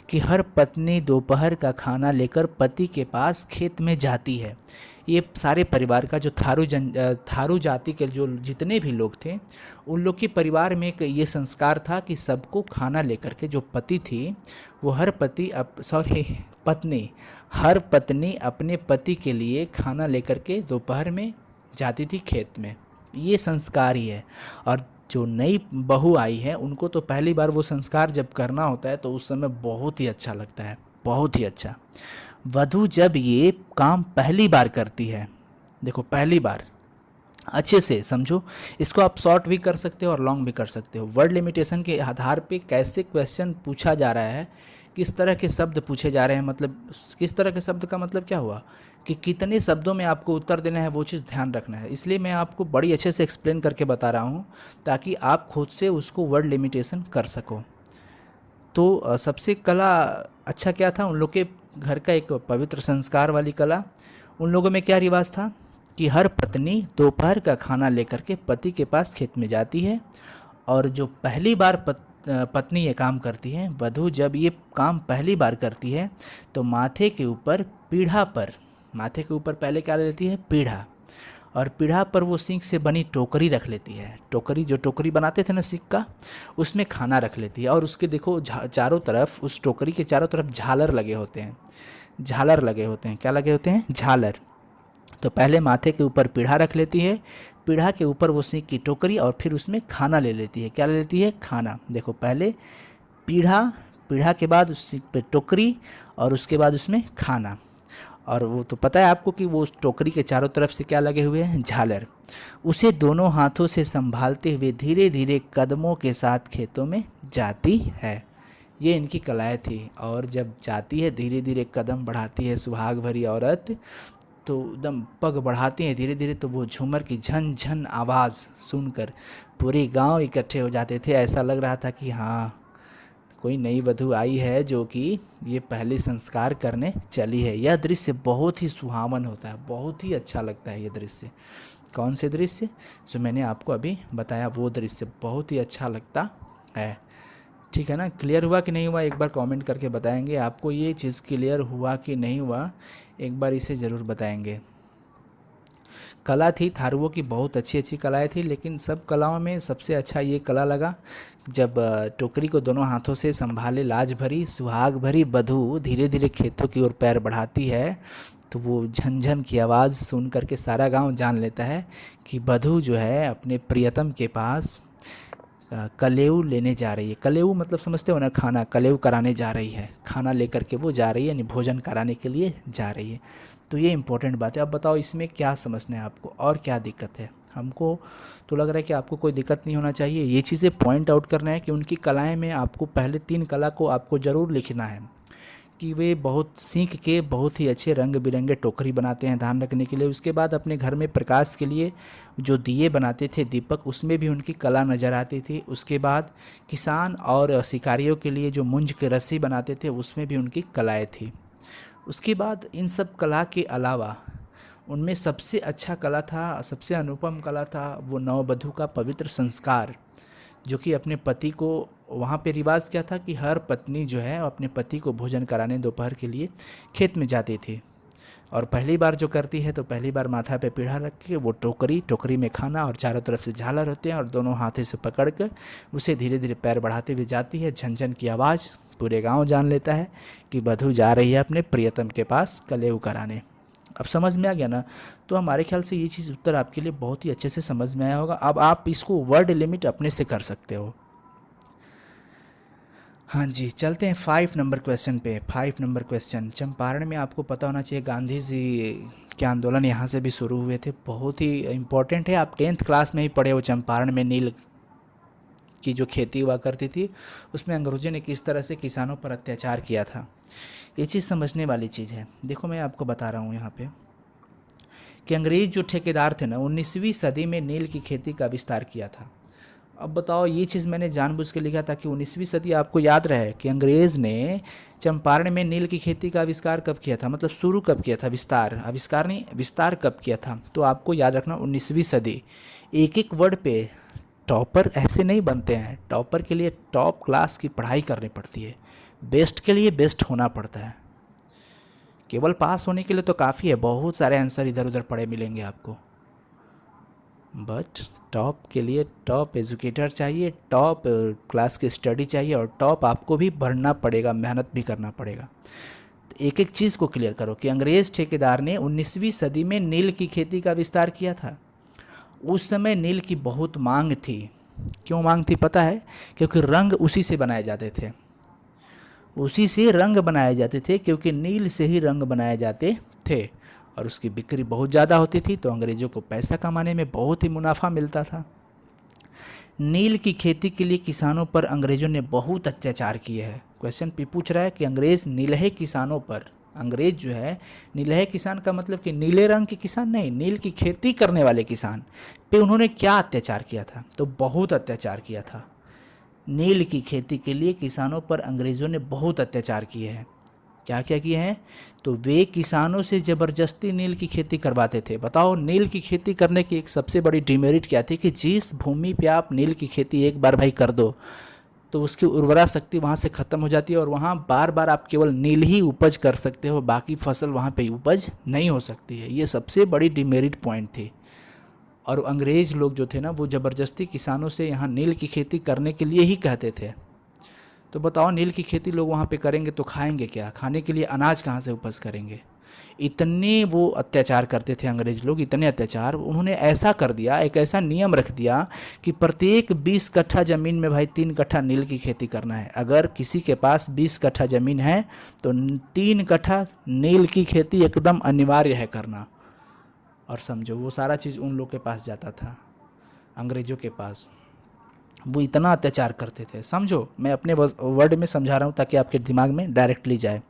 कि हर पत्नी दोपहर का खाना लेकर पति के पास खेत में जाती है। ये सारे परिवार का जो थारू जाति के जो जितने भी लोग थे, उन लोग के परिवार में एक ये संस्कार था कि सबको खाना लेकर के, जो पति थी वो हर पत्नी, हर पत्नी अपने पति के लिए खाना लेकर के दोपहर में जाती थी खेत में। ये संस्कार ही है। और जो नई बहू आई है उनको तो पहली बार वो संस्कार जब करना होता है तो उस समय बहुत ही अच्छा लगता है, बहुत ही अच्छा। वधू जब ये काम पहली बार करती है, देखो पहली बार, अच्छे से समझो इसको, आप शॉर्ट भी कर सकते हो और लॉन्ग भी कर सकते हो। वर्ड लिमिटेशन के आधार पे कैसे क्वेश्चन पूछा जा रहा है, किस तरह के शब्द पूछे जा रहे हैं, मतलब किस तरह के शब्द का मतलब क्या हुआ कि कितने शब्दों में आपको उत्तर देना है, वो चीज़ ध्यान रखना है। इसलिए मैं आपको बड़ी अच्छे से एक्सप्लेन करके बता रहा हूँ ताकि आप खुद से उसको वर्ड लिमिटेशन कर सको। तो सबसे कला अच्छा क्या था, उन लोग के घर का एक पवित्र संस्कार वाली कला। उन लोगों में क्या रिवाज था कि हर पत्नी दोपहर का खाना लेकर के पति के पास खेत में जाती है। और जो पहली बार पत्नी ये काम करती है, वधू जब ये काम पहली बार करती है तो माथे के ऊपर पीढ़ा पर, माथे के ऊपर पहले क्या लेती है, पीढ़ा, और पीढ़ा पर वो सींग से बनी टोकरी रख लेती है। टोकरी, जो टोकरी बनाते थे ना सींग का, उसमें खाना रख लेती है। और उसके देखो चारों तरफ, उस टोकरी के चारों तरफ झालर लगे होते हैं, झालर लगे होते हैं, क्या लगे होते हैं, झालर। तो पहले माथे के ऊपर पीढ़ा रख लेती है, पीढ़ा के ऊपर वो सींग की टोकरी, और फिर उसमें खाना ले लेती है। क्या ले लेती है, खाना। देखो पहले पीढ़ा, पीढ़ा के बाद उस सींग पे टोकरी, और उसके बाद उसमें खाना। और वो तो पता है आपको कि वो उस टोकरी के चारों तरफ से क्या लगे हुए हैं, झालर। उसे दोनों हाथों से संभालते हुए धीरे धीरे कदमों के साथ खेतों में जाती है। ये इनकी कलाएँ थी। और जब जाती है धीरे धीरे कदम बढ़ाती है सुहाग भरी औरत, तो एकदम पग बढ़ाती हैं धीरे धीरे, तो वो झूमर की झन झन आवाज़ सुनकर पूरे गांव इकट्ठे हो जाते थे। ऐसा लग रहा था कि हाँ, कोई नई वधू आई है जो कि ये पहले संस्कार करने चली है। यह दृश्य बहुत ही सुहावन होता है, बहुत ही अच्छा लगता है ये दृश्य। कौन से दृश्य, जो मैंने आपको अभी बताया, वो दृश्य बहुत ही अच्छा लगता है। ठीक है ना, क्लियर हुआ कि नहीं हुआ, एक बार कमेंट करके बताएंगे। आपको ये चीज़ क्लियर हुआ कि नहीं हुआ, एक बार इसे ज़रूर बताएंगे। कला थी थारुओं की, बहुत अच्छी अच्छी कलाएं थी, लेकिन सब कलाओं में सबसे अच्छा ये कला लगा जब टोकरी को दोनों हाथों से संभाले लाज भरी सुहाग भरी वधू धीरे धीरे खेतों की ओर पैर बढ़ाती है। तो वो झनझन की आवाज़ सुन करके सारा गांव जान लेता है कि वधू जो है अपने प्रियतम के पास कलेऊ लेने जा रही है। कलेऊ मतलब समझते हो ना, खाना, कलेऊ कराने जा रही है, खाना लेकर के वो जा रही है, यानी भोजन कराने के लिए जा रही है। तो ये इंपॉर्टेंट बात है। अब बताओ इसमें क्या समझना है आपको और क्या दिक्कत है। हमको तो लग रहा है कि आपको कोई दिक्कत नहीं होना चाहिए। ये चीज़ें पॉइंट आउट करना है कि उनकी कलाएं में आपको पहले 3 कला को आपको ज़रूर लिखना है कि वे बहुत सीख के बहुत ही अच्छे रंग बिरंगे टोकरी बनाते हैं धान रखने के लिए। उसके बाद अपने घर में प्रकाश के लिए जो दिए बनाते थे, दीपक, उसमें भी उनकी कला नज़र आती थी। उसके बाद किसान और शिकारियों के लिए जो मुंज के रस्सी बनाते थे, उसमें भी उनकी कलाएँ थी। उसके बाद इन सब कला के अलावा उनमें सबसे अच्छा कला था, सबसे अनुपम कला था वो नववधू का पवित्र संस्कार, जो कि अपने पति को, वहाँ पे रिवाज क्या था कि हर पत्नी जो है अपने पति को भोजन कराने दोपहर के लिए खेत में जाती थी। और पहली बार जो करती है तो पहली बार माथा पे पीढ़ा रख के वो टोकरी, टोकरी में खाना और चारों तरफ से झालर होते हैं, और दोनों हाथे से पकड़ कर उसे धीरे धीरे पैर बढ़ाते हुए जाती है। झनझन की आवाज़, पूरे गांव जान लेता है कि वधू जा रही है अपने प्रियतम के पास कलेऊ कराने। अब समझ में आ गया ना। तो हमारे ख्याल से ये चीज़ उत्तर आपके लिए बहुत ही अच्छे से समझ में आया होगा। अब आप इसको वर्ड लिमिट अपने से कर सकते हो। हाँ जी, चलते हैं 5 नंबर क्वेश्चन पे। 5 नंबर क्वेश्चन, चंपारण में आपको पता होना चाहिए गांधी जी के आंदोलन यहाँ से भी शुरू हुए थे। बहुत ही इम्पोर्टेंट है, आप 10th क्लास में ही पढ़े हो। चंपारण में नील की जो खेती हुआ करती थी, उसमें अंग्रेजों ने किस तरह से किसानों पर अत्याचार किया था। ये चीज़ समझने वाली चीज़ है। देखो मैं आपको बता रहा हूँ यहाँ पे कि अंग्रेज जो ठेकेदार थे ना, 19वीं सदी में नील की खेती का विस्तार किया था। अब बताओ, ये चीज़ मैंने जानबूझ के लिखा ताकि 19वीं सदी आपको याद रहे कि अंग्रेज़ ने चंपारण में नील की खेती का आविष्कार कब किया था, मतलब शुरू कब किया था, आविष्कार नहीं, विस्तार कब किया था। तो आपको याद रखना 19वीं सदी। एक एक वर्ड पे टॉपर ऐसे नहीं बनते हैं। टॉपर के लिए टॉप क्लास की पढ़ाई करनी पड़ती है, बेस्ट के लिए बेस्ट होना पड़ता है। केवल पास होने के लिए तो काफ़ी है, बहुत सारे आंसर इधर उधर पड़े मिलेंगे आपको, बट टॉप के लिए टॉप एजुकेटर चाहिए, टॉप क्लास की स्टडी चाहिए, और टॉप आपको भी बढ़ना पड़ेगा, मेहनत भी करना पड़ेगा। तो एक एक चीज़ को क्लियर करो कि अंग्रेज़ ठेकेदार ने 19वीं सदी में नील की खेती का विस्तार किया था। उस समय नील की बहुत मांग थी। क्यों मांग थी पता है? क्योंकि रंग उसी से बनाए जाते थे, उसी से रंग बनाए जाते थे, क्योंकि नील से ही रंग बनाए जाते थे, और उसकी बिक्री बहुत ज़्यादा होती थी, तो अंग्रेज़ों को पैसा कमाने में बहुत ही मुनाफा मिलता था। नील की खेती के लिए किसानों पर अंग्रेज़ों ने बहुत अत्याचार किए हैं। क्वेश्चन भी पूछ रहा है कि अंग्रेज़ नीलहे किसानों पर, अंग्रेज़ जो है, नीलहे किसान का मतलब कि नीले रंग के किसान नहीं, नील की खेती करने वाले किसान पे उन्होंने क्या अत्याचार किया था? तो बहुत अत्याचार किया था। नील की खेती के लिए किसानों पर अंग्रेज़ों ने बहुत अत्याचार किए हैं। क्या क्या किए हैं? तो वे किसानों से ज़बरदस्ती नील की खेती करवाते थे। बताओ, नील की खेती करने की एक सबसे बड़ी डिमेरिट क्या थी कि जिस भूमि पे आप नील की खेती एक बार भाई कर दो तो उसकी उर्वरा शक्ति वहाँ से ख़त्म हो जाती है, और वहाँ बार बार आप केवल नील ही उपज कर सकते हो, बाकी फसल वहाँ पे उपज नहीं हो सकती है। ये सबसे बड़ी डिमेरिट पॉइंट थी। और अंग्रेज़ लोग जो थे ना, वो ज़बरदस्ती किसानों से यहाँ नील की खेती करने के लिए ही कहते थे। तो बताओ, नील की खेती लोग वहाँ पे करेंगे तो खाएंगे क्या? खाने के लिए अनाज कहाँ से उपज करेंगे? इतने वो अत्याचार करते थे अंग्रेज लोग, इतने अत्याचार। उन्होंने ऐसा कर दिया, एक ऐसा नियम रख दिया कि प्रत्येक 20 कट्ठा ज़मीन में भाई 3 कट्ठा नील की खेती करना है। अगर किसी के पास 20 कट्ठा ज़मीन है तो 3 कट्ठा नील की खेती एकदम अनिवार्य है करना। और समझो, वो सारा चीज़ उन लोग के पास जाता था, अंग्रेज़ों के पास। वो इतना अत्याचार करते थे। समझो, मैं अपने वर्ड में समझा रहा हूँ ताकि आपके दिमाग में डायरेक्टली जाए।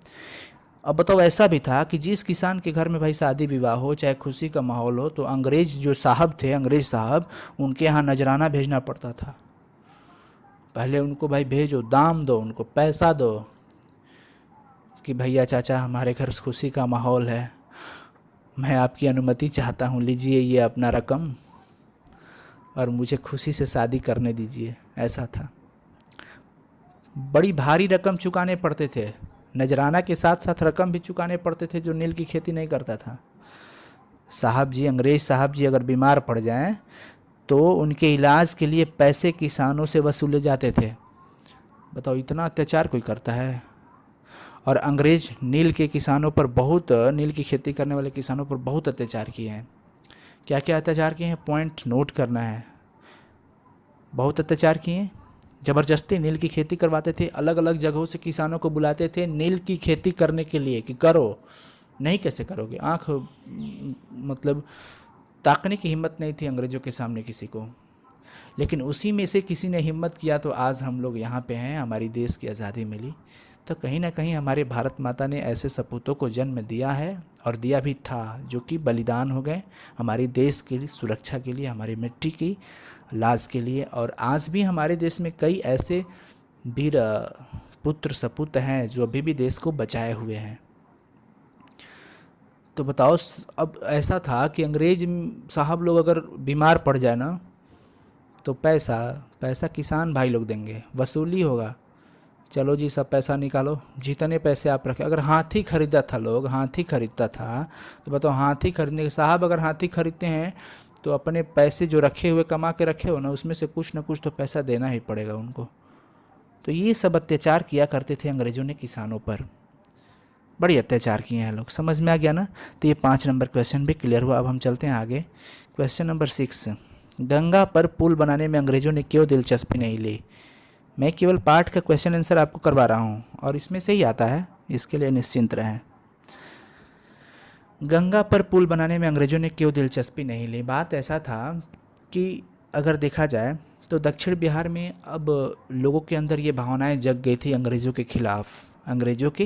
अब बताओ, ऐसा भी था कि जिस किसान के घर में भाई शादी विवाह हो, चाहे खुशी का माहौल हो, तो अंग्रेज जो साहब थे, अंग्रेज साहब, उनके यहाँ नजराना भेजना पड़ता था। पहले उनको भाई भेजो, दाम दो, उनको पैसा दो कि भैया चाचा हमारे घर खुशी का माहौल है, मैं आपकी अनुमति चाहता हूँ, लीजिए ये अपना रकम और मुझे खुशी से शादी करने दीजिए। ऐसा था। बड़ी भारी रकम चुकाने पड़ते थे, नजराना के साथ साथ रकम भी चुकाने पड़ते थे जो नील की खेती नहीं करता था। साहब जी, अंग्रेज साहब जी अगर बीमार पड़ जाएं तो उनके इलाज के लिए पैसे किसानों से वसूले जाते थे। बताओ, इतना अत्याचार कोई करता है? और अंग्रेज नील के किसानों पर बहुत, नील की खेती करने वाले किसानों पर बहुत अत्याचार किए हैं। क्या क्या अत्याचार किए हैं? पॉइंट नोट करना है। बहुत अत्याचार किए, ज़बरदस्ती नील की खेती करवाते थे, अलग अलग जगहों से किसानों को बुलाते थे नील की खेती करने के लिए कि करो। नहीं, कैसे करोगे? आँख मतलब ताकने की हिम्मत नहीं थी अंग्रेज़ों के सामने किसी को। लेकिन उसी में से किसी ने हिम्मत किया तो आज हम लोग यहाँ पे हैं, हमारी देश की आज़ादी मिली। तो कहीं ना कहीं हमारे भारत माता ने ऐसे सपूतों को जन्म दिया है, और दिया भी था, जो कि बलिदान हो गए हमारे देश के लिए, सुरक्षा के लिए, हमारी मिट्टी की लाज के लिए। और आज भी हमारे देश में कई ऐसे वीर पुत्र सपूत हैं जो अभी भी देश को बचाए हुए हैं। तो बताओ, अब ऐसा था कि अंग्रेज साहब लोग अगर बीमार पड़ जाए ना, तो पैसा किसान भाई लोग देंगे, वसूली होगा। चलो जी, सब पैसा निकालो, जितने पैसे आप रखे। अगर हाथी खरीदा था, लोग हाथी खरीदता था, तो बताओ, हाथी खरीदने के साहब अगर हाथी खरीदते हैं तो अपने पैसे जो रखे हुए, कमा के रखे हो ना, उसमें से कुछ ना कुछ तो पैसा देना ही पड़ेगा उनको। तो ये सब अत्याचार किया करते थे अंग्रेज़ों ने किसानों पर, बड़ी अत्याचार किए हैं लोग। समझ में आ गया ना? तो ये 5 नंबर क्वेश्चन भी क्लियर हुआ। अब हम चलते हैं आगे। क्वेश्चन नंबर 6, गंगा पर पुल बनाने में अंग्रेज़ों ने क्यों दिलचस्पी नहीं ली? मैं केवल पाठ का क्वेश्चन आंसर आपको करवा रहा हूँ और इसमें से ही आता है, इसके लिए निश्चिंत रहें। गंगा पर पुल बनाने में अंग्रेज़ों ने क्यों दिलचस्पी नहीं ली? बात ऐसा था कि अगर देखा जाए तो दक्षिण बिहार में अब लोगों के अंदर ये भावनाएं जग गई थी अंग्रेज़ों के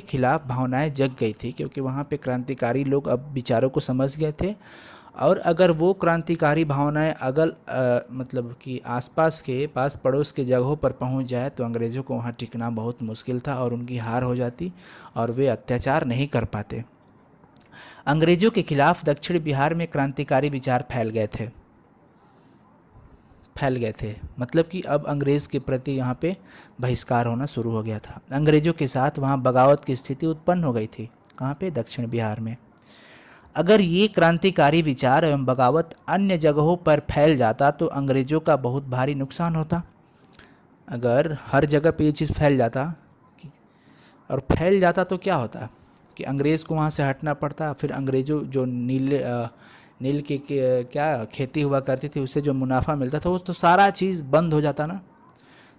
खिलाफ भावनाएं जग गई थी, क्योंकि वहाँ पे क्रांतिकारी लोग अब विचारों को समझ गए थे और अगर वो क्रांतिकारी भावनाएं मतलब कि आसपास के पास पड़ोस के जगहों पर पहुंच जाए तो अंग्रेज़ों को वहां टिकना बहुत मुश्किल था और उनकी हार हो जाती और वे अत्याचार नहीं कर पाते। अंग्रेज़ों के खिलाफ दक्षिण बिहार में क्रांतिकारी विचार फैल गए थे, मतलब कि अब अंग्रेज़ के प्रति यहाँ पे बहिष्कार होना शुरू हो गया था। अंग्रेज़ों के साथ वहाँ बगावत की स्थिति उत्पन्न हो गई थी। कहाँ पे? दक्षिण बिहार में। अगर ये क्रांतिकारी विचार एवं बगावत अन्य जगहों पर फैल जाता तो अंग्रेज़ों का बहुत भारी नुकसान होता। अगर हर जगह पे ये चीज़ फैल जाता और फैल जाता तो क्या होता कि अंग्रेज़ को वहाँ से हटना पड़ता, फिर अंग्रेज़ों जो नील की क्या खेती हुआ करती थी उससे जो मुनाफा मिलता था वो तो सारा चीज़ बंद हो जाता ना।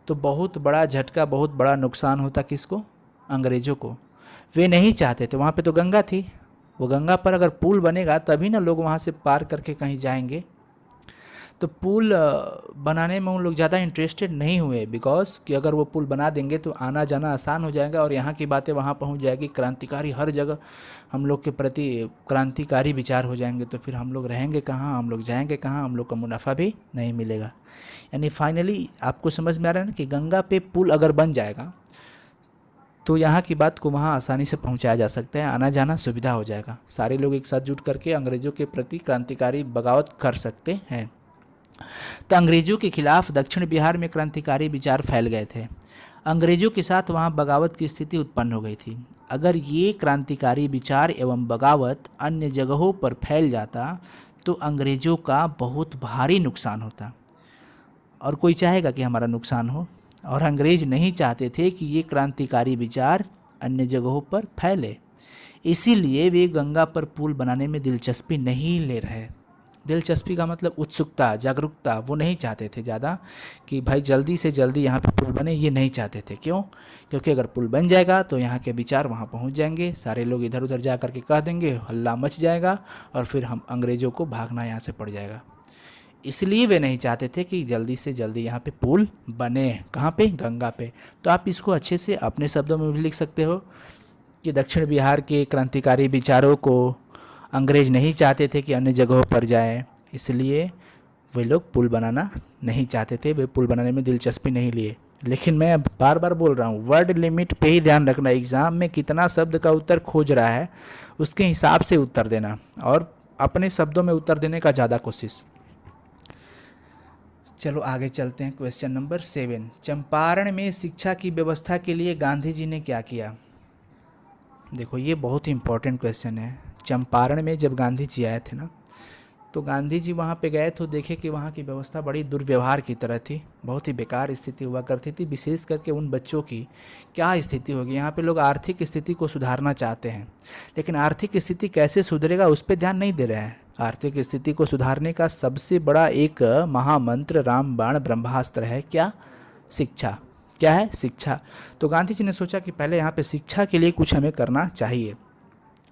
तो बहुत बड़ा झटका, बहुत बड़ा नुकसान होता किसको? अंग्रेज़ों को। वे नहीं चाहते थे, वहाँ पे तो गंगा थी, वो गंगा पर अगर पुल बनेगा तभी ना लोग वहाँ से पार करके कहीं जाएंगे। तो पुल बनाने में उन लोग ज़्यादा इंटरेस्टेड नहीं हुए, बिकॉज कि अगर वो पुल बना देंगे तो आना जाना आसान हो जाएगा और यहाँ की बातें वहाँ पहुँच जाएगी। क्रांतिकारी हर जगह हम लोग के प्रति क्रांतिकारी विचार हो जाएंगे तो फिर हम लोग रहेंगे कहाँ, हम लोग जाएंगे कहाँ, हम लोग का मुनाफा भी नहीं मिलेगा। यानी फाइनली आपको समझ में आ रहा है ना कि गंगा पे पुल अगर बन जाएगा तो यहाँ की बात को वहाँ आसानी से पहुँचाया जा सकता है, आना जाना सुविधा हो जाएगा। सारे लोग एक साथ जुट करके अंग्रेज़ों के प्रति क्रांतिकारी बगावत कर सकते हैं। तो अंग्रेज़ों के खिलाफ दक्षिण बिहार में क्रांतिकारी विचार फैल गए थे। अंग्रेज़ों के साथ वहाँ बगावत की स्थिति उत्पन्न हो गई थी। अगर ये क्रांतिकारी विचार एवं बगावत अन्य जगहों पर फैल जाता तो अंग्रेज़ों का बहुत भारी नुकसान होता। और कोई चाहेगा कि हमारा नुकसान हो, और अंग्रेज नहीं चाहते थे कि ये क्रांतिकारी विचार अन्य जगहों पर फैले। इसीलिए वे गंगा पर पुल बनाने में दिलचस्पी नहीं ले रहे। दिलचस्पी का मतलब उत्सुकता, जागरूकता, वो नहीं चाहते थे ज़्यादा कि भाई जल्दी से जल्दी यहाँ पे पुल बने, ये नहीं चाहते थे। क्यों? क्योंकि अगर पुल बन जाएगा तो यहाँ के विचार वहाँ पहुँच जाएंगे, सारे लोग इधर उधर जा करके कह देंगे, हल्ला मच जाएगा और फिर हम अंग्रेज़ों को भागना यहाँ से पड़ जाएगा। इसलिए वे नहीं चाहते थे कि जल्दी से जल्दी यहाँ पे पुल बने। कहाँ पे? गंगा पे। तो आप इसको अच्छे से अपने शब्दों में भी लिख सकते हो कि दक्षिण बिहार के क्रांतिकारी विचारों को अंग्रेज नहीं चाहते थे कि अन्य जगहों पर जाएं, इसलिए वे लोग पुल बनाना नहीं चाहते थे, वे पुल बनाने में दिलचस्पी नहीं लिए। लेकिन मैं बार बार बोल रहा हूँ, वर्ड लिमिट पे ही ध्यान रखना। एग्ज़ाम में कितना शब्द का उत्तर खोज रहा है उसके हिसाब से उत्तर देना और अपने शब्दों में उत्तर देने का ज़्यादा कोशिश। चलो आगे चलते हैं। क्वेश्चन नंबर 7, चंपारण में शिक्षा की व्यवस्था के लिए गांधी जी ने क्या किया? देखो ये बहुत ही इंपॉर्टेंट क्वेश्चन है। चंपारण में जब गांधी जी आए थे ना, तो गांधी जी वहाँ पे गए तो देखे कि वहाँ की व्यवस्था बड़ी दुर्व्यवहार की तरह थी, बहुत ही बेकार स्थिति हुआ करती थी। विशेष करके उन बच्चों की क्या स्थिति होगी। यहाँ पे लोग आर्थिक स्थिति को सुधारना चाहते हैं, लेकिन आर्थिक स्थिति कैसे सुधरेगा उस पर ध्यान नहीं दे रहे हैं। आर्थिक स्थिति को सुधारने का सबसे बड़ा एक महामंत्र रामबाण ब्रह्मास्त्र है। क्या? शिक्षा। क्या है? शिक्षा। तो गांधी जी ने सोचा कि पहले यहाँ पे शिक्षा के लिए कुछ हमें करना चाहिए,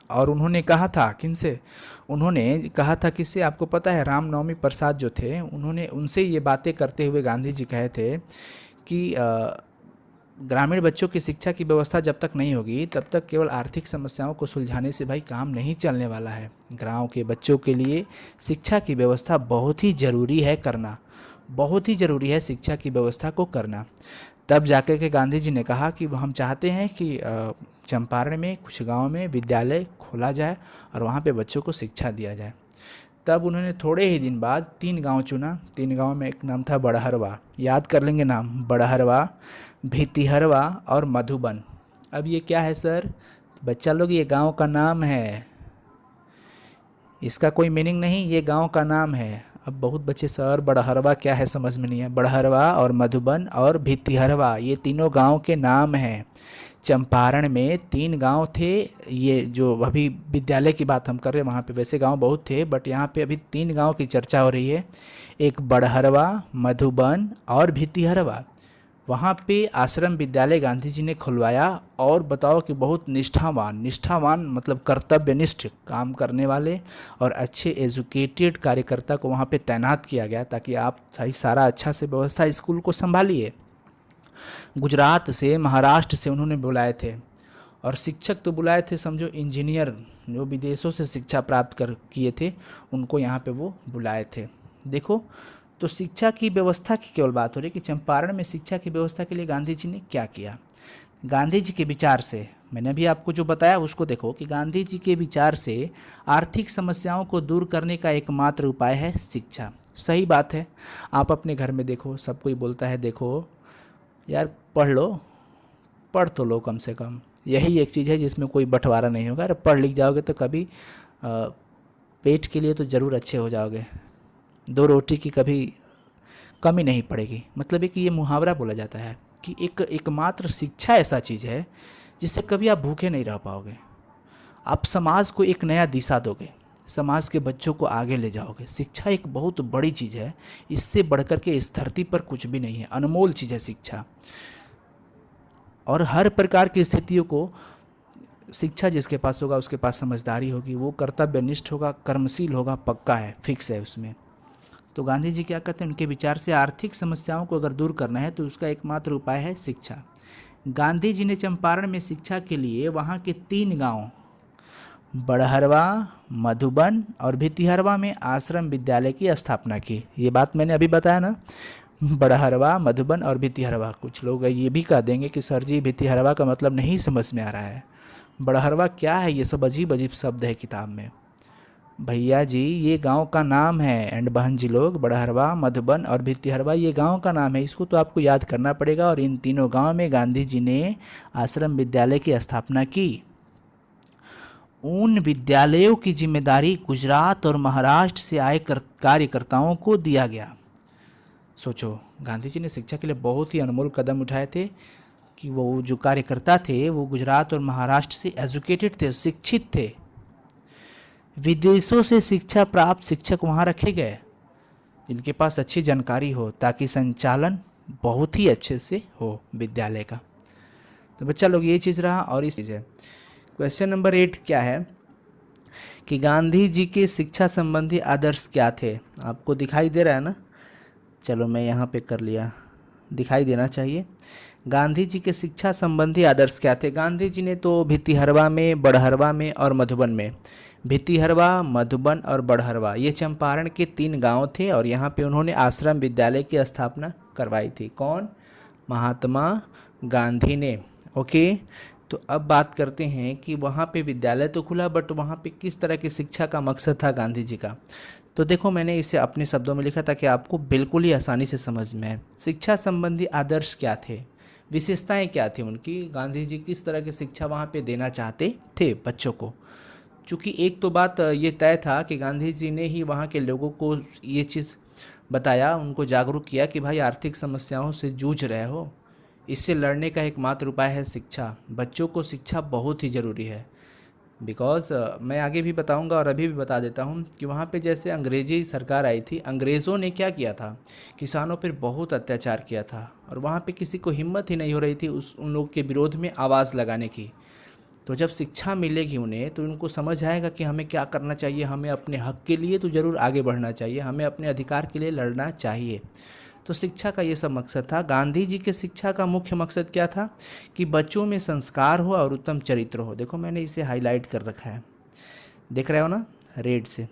और उन्होंने कहा था किनसे? उन्होंने कहा था किससे? आपको पता है, रामनवमी प्रसाद जो थे, उन्होंने उनसे ये बातें करते हुए गांधी जी कहे थे कि ग्रामीण बच्चों की शिक्षा की व्यवस्था जब तक नहीं होगी तब तक केवल आर्थिक समस्याओं को सुलझाने से भाई काम नहीं चलने वाला है। गाँव के बच्चों के लिए शिक्षा की व्यवस्था बहुत ही ज़रूरी है करना, बहुत ही ज़रूरी है शिक्षा की व्यवस्था को करना। तब जाकर के गांधी जी ने कहा कि हम चाहते हैं कि चंपारण में कुछ गाँव में विद्यालय खोला जाए और वहाँ पे बच्चों को शिक्षा दिया जाए। तब उन्होंने थोड़े ही दिन बाद 3 गांव चुना। 3 गांव में एक नाम था बड़हरवा, याद कर लेंगे नाम, बड़हरवा, भितिहरवा और मधुबन। अब ये क्या है सर? बच्चा लोग ये गांव का नाम है, इसका कोई मीनिंग नहीं, ये गांव का नाम है। अब बहुत बच्चे सर बड़हरवा क्या है समझ में नहीं है। बड़हरवा और मधुबन और भितिहरवा ये तीनों गांव के नाम हैं। चंपारण में 3 गांव थे। ये जो अभी विद्यालय की बात हम कर रहे हैं वहाँ पे वैसे गांव बहुत थे, बट यहाँ पे अभी 3 गांव की चर्चा हो रही है। एक बड़हरवा, मधुबन और भितिहरवा। वहाँ पे आश्रम विद्यालय गांधी जी ने खुलवाया, और बताओ कि बहुत निष्ठावान मतलब कर्तव्यनिष्ठ काम करने वाले और अच्छे एजुकेटेड कार्यकर्ता को वहाँ पे तैनात किया गया ताकि आप सही सारा अच्छा से व्यवस्था स्कूल को संभालिए। गुजरात से, महाराष्ट्र से उन्होंने बुलाए थे और शिक्षक तो बुलाए थे, समझो इंजीनियर जो विदेशों से शिक्षा प्राप्त कर किए थे, उनको यहाँ पे वो बुलाए थे। देखो, तो शिक्षा की व्यवस्था की केवल बात हो रही है कि चंपारण में शिक्षा की व्यवस्था के लिए गांधी जी ने क्या किया। गांधी जी के विचार से, मैंने अभी आपको जो बताया उसको देखो कि गांधी जी के विचार से आर्थिक समस्याओं को दूर करने का एकमात्र उपाय है शिक्षा। सही बात है। आप अपने घर में देखो, सब कोई बोलता है देखो यार पढ़ लो, पढ़ तो लो कम से कम, यही एक चीज़ है जिसमें कोई बंटवारा नहीं होगा। अरे पढ़ लिख जाओगे तो कभी पेट के लिए तो ज़रूर अच्छे हो जाओगे, दो रोटी की कभी कमी नहीं पड़ेगी। मतलब है कि ये मुहावरा बोला जाता है कि एकमात्र शिक्षा ऐसा चीज़ है जिससे कभी आप भूखे नहीं रह पाओगे। आप समाज को एक नया दिशा दोगे, समाज के बच्चों को आगे ले जाओगे। शिक्षा एक बहुत बड़ी चीज़ है, इससे बढ़कर के इस धरती पर कुछ भी नहीं है, अनमोल चीज़ है शिक्षा। और हर प्रकार की स्थितियों को शिक्षा जिसके पास होगा उसके पास समझदारी होगी, वो कर्तव्यनिष्ठ होगा, कर्मशील होगा, पक्का है, फिक्स है उसमें। तो गांधी जी क्या कहते हैं, उनके विचार से आर्थिक समस्याओं को अगर दूर करना है तो उसका एकमात्र उपाय है शिक्षा। गांधी जी ने चंपारण में शिक्षा के लिए वहाँ के 3 गांव बड़हरवा, मधुबन और भितिहरवा में आश्रम विद्यालय की स्थापना की। ये बात मैंने अभी बताया ना, बड़हरवा, मधुबन और भितिहरवा। कुछ लोग ये भी कह देंगे कि सर जी भितिहरवा का मतलब नहीं समझ में आ रहा है, बड़हरवा क्या है, ये सब अजीब अजीब शब्द है किताब में। भैया जी ये गांव का नाम है, एंड बहन जी लोग, बड़हरवा, मधुबन और भितिहरवा ये गांव का नाम है, इसको तो आपको याद करना पड़ेगा। और इन तीनों गांव में गांधी जी ने आश्रम विद्यालय की स्थापना की। उन विद्यालयों की जिम्मेदारी गुजरात और महाराष्ट्र से आए कार्यकर्ताओं को दिया गया। सोचो, गांधी जी ने शिक्षा के लिए बहुत ही अनमोल कदम उठाए थे कि वो जो कार्यकर्ता थे वो गुजरात और महाराष्ट्र से एजुकेटेड थे, शिक्षित थे। विदेशों से शिक्षा प्राप्त शिक्षक वहाँ रखे गए जिनके पास अच्छी जानकारी हो, ताकि संचालन बहुत ही अच्छे से हो विद्यालय का। तो बच्चा लोग ये चीज़ रहा। और इस चीज़ है क्वेश्चन नंबर 8 क्या है कि गांधी जी के शिक्षा संबंधी आदर्श क्या थे। आपको दिखाई दे रहा है ना, चलो मैं यहाँ पे कर लिया, दिखाई देना चाहिए। गांधी जी के शिक्षा संबंधी आदर्श क्या थे। गांधी जी ने तो भितिहरवा में, बड़हरवा में और मधुबन में, भितिहरवा, मधुबन और बड़हरवा ये चंपारण के 3 गांव थे और यहाँ पे उन्होंने आश्रम विद्यालय की स्थापना करवाई थी। कौन? महात्मा गांधी ने। ओके, तो अब बात करते हैं कि वहाँ पे विद्यालय तो खुला, बट वहाँ पे किस तरह की शिक्षा का मकसद था गांधी जी का। तो देखो, मैंने इसे अपने शब्दों में लिखा ताकि आपको बिल्कुल ही आसानी से समझ में आए। शिक्षा संबंधी आदर्श क्या थे, विशेषताएं क्या थी उनकी, गांधी जी किस तरह की शिक्षा वहाँ पे देना चाहते थे बच्चों को। चूँकि एक तो बात ये तय था कि गांधी जी ने ही वहाँ के लोगों को ये चीज़ बताया, उनको जागरूक किया कि भाई आर्थिक समस्याओं से जूझ रहे हो, इससे लड़ने का एकमात्र उपाय है शिक्षा। बच्चों को शिक्षा बहुत ही ज़रूरी है। बिकॉज़ मैं आगे भी बताऊंगा और अभी भी बता देता हूं कि वहाँ पे जैसे अंग्रेजी सरकार आई थी, अंग्रेज़ों ने क्या किया था, किसानों पर बहुत अत्याचार किया था और वहाँ पे किसी को हिम्मत ही नहीं हो रही थी उन लोगों के विरोध में आवाज़ लगाने की। तो जब शिक्षा मिलेगी उन्हें तो उनको समझ आएगा कि हमें क्या करना चाहिए, हमें अपने हक के लिए तो ज़रूर आगे बढ़ना चाहिए, हमें अपने अधिकार के लिए लड़ना चाहिए। तो शिक्षा का ये सब मकसद था। गांधी जी के शिक्षा का मुख्य मकसद क्या था कि बच्चों में संस्कार हो और उत्तम चरित्र हो। देखो मैंने इसे हाईलाइट कर रखा है, देख रहे हो ना रेड से।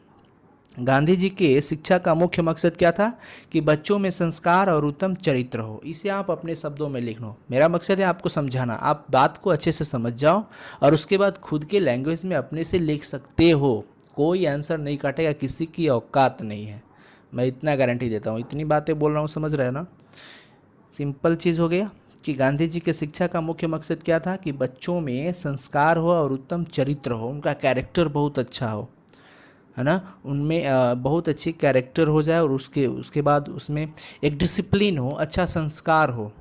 गांधी जी के शिक्षा का मुख्य मकसद क्या था कि बच्चों में संस्कार और उत्तम चरित्र हो। इसे आप अपने शब्दों में लिख लो। मेरा मकसद है आपको समझाना, आप बात को अच्छे से समझ जाओ और उसके बाद खुद के लैंग्वेज में अपने से लिख सकते हो। कोई आंसर नहीं काटेगा, किसी की औकात नहीं है, मैं इतना गारंटी देता हूँ। इतनी बातें बोल रहा हूँ, समझ रहे हो ना। सिंपल चीज़ हो गया कि गांधी जी के शिक्षा का मुख्य मकसद क्या था कि बच्चों में संस्कार हो और उत्तम चरित्र हो, उनका कैरेक्टर बहुत अच्छा हो, है ना, उनमें बहुत अच्छी कैरेक्टर हो जाए और उसके बाद उसमें एक डिसिप्लिन हो, अच्छा संस्कार हो।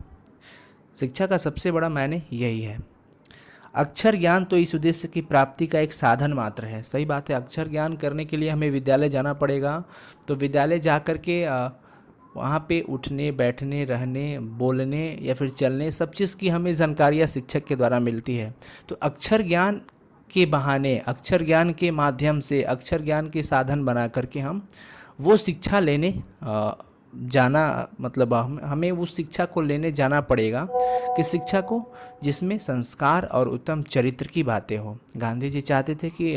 शिक्षा का सबसे बड़ा मायने यही है। अक्षर ज्ञान तो इस उद्देश्य की प्राप्ति का एक साधन मात्र है। सही बात है, अक्षर ज्ञान करने के लिए हमें विद्यालय जाना पड़ेगा। तो विद्यालय जा कर के वहाँ पे उठने, बैठने, रहने, बोलने या फिर चलने, सब चीज़ की हमें जानकारियाँ शिक्षक के द्वारा मिलती है। तो अक्षर ज्ञान के बहाने, अक्षर ज्ञान के माध्यम से, अक्षर ज्ञान के साधन बना करके हम वो शिक्षा लेने जाना, मतलब हमें उस शिक्षा को लेने जाना पड़ेगा कि शिक्षा को जिसमें संस्कार और उत्तम चरित्र की बातें हो। गांधी जी चाहते थे कि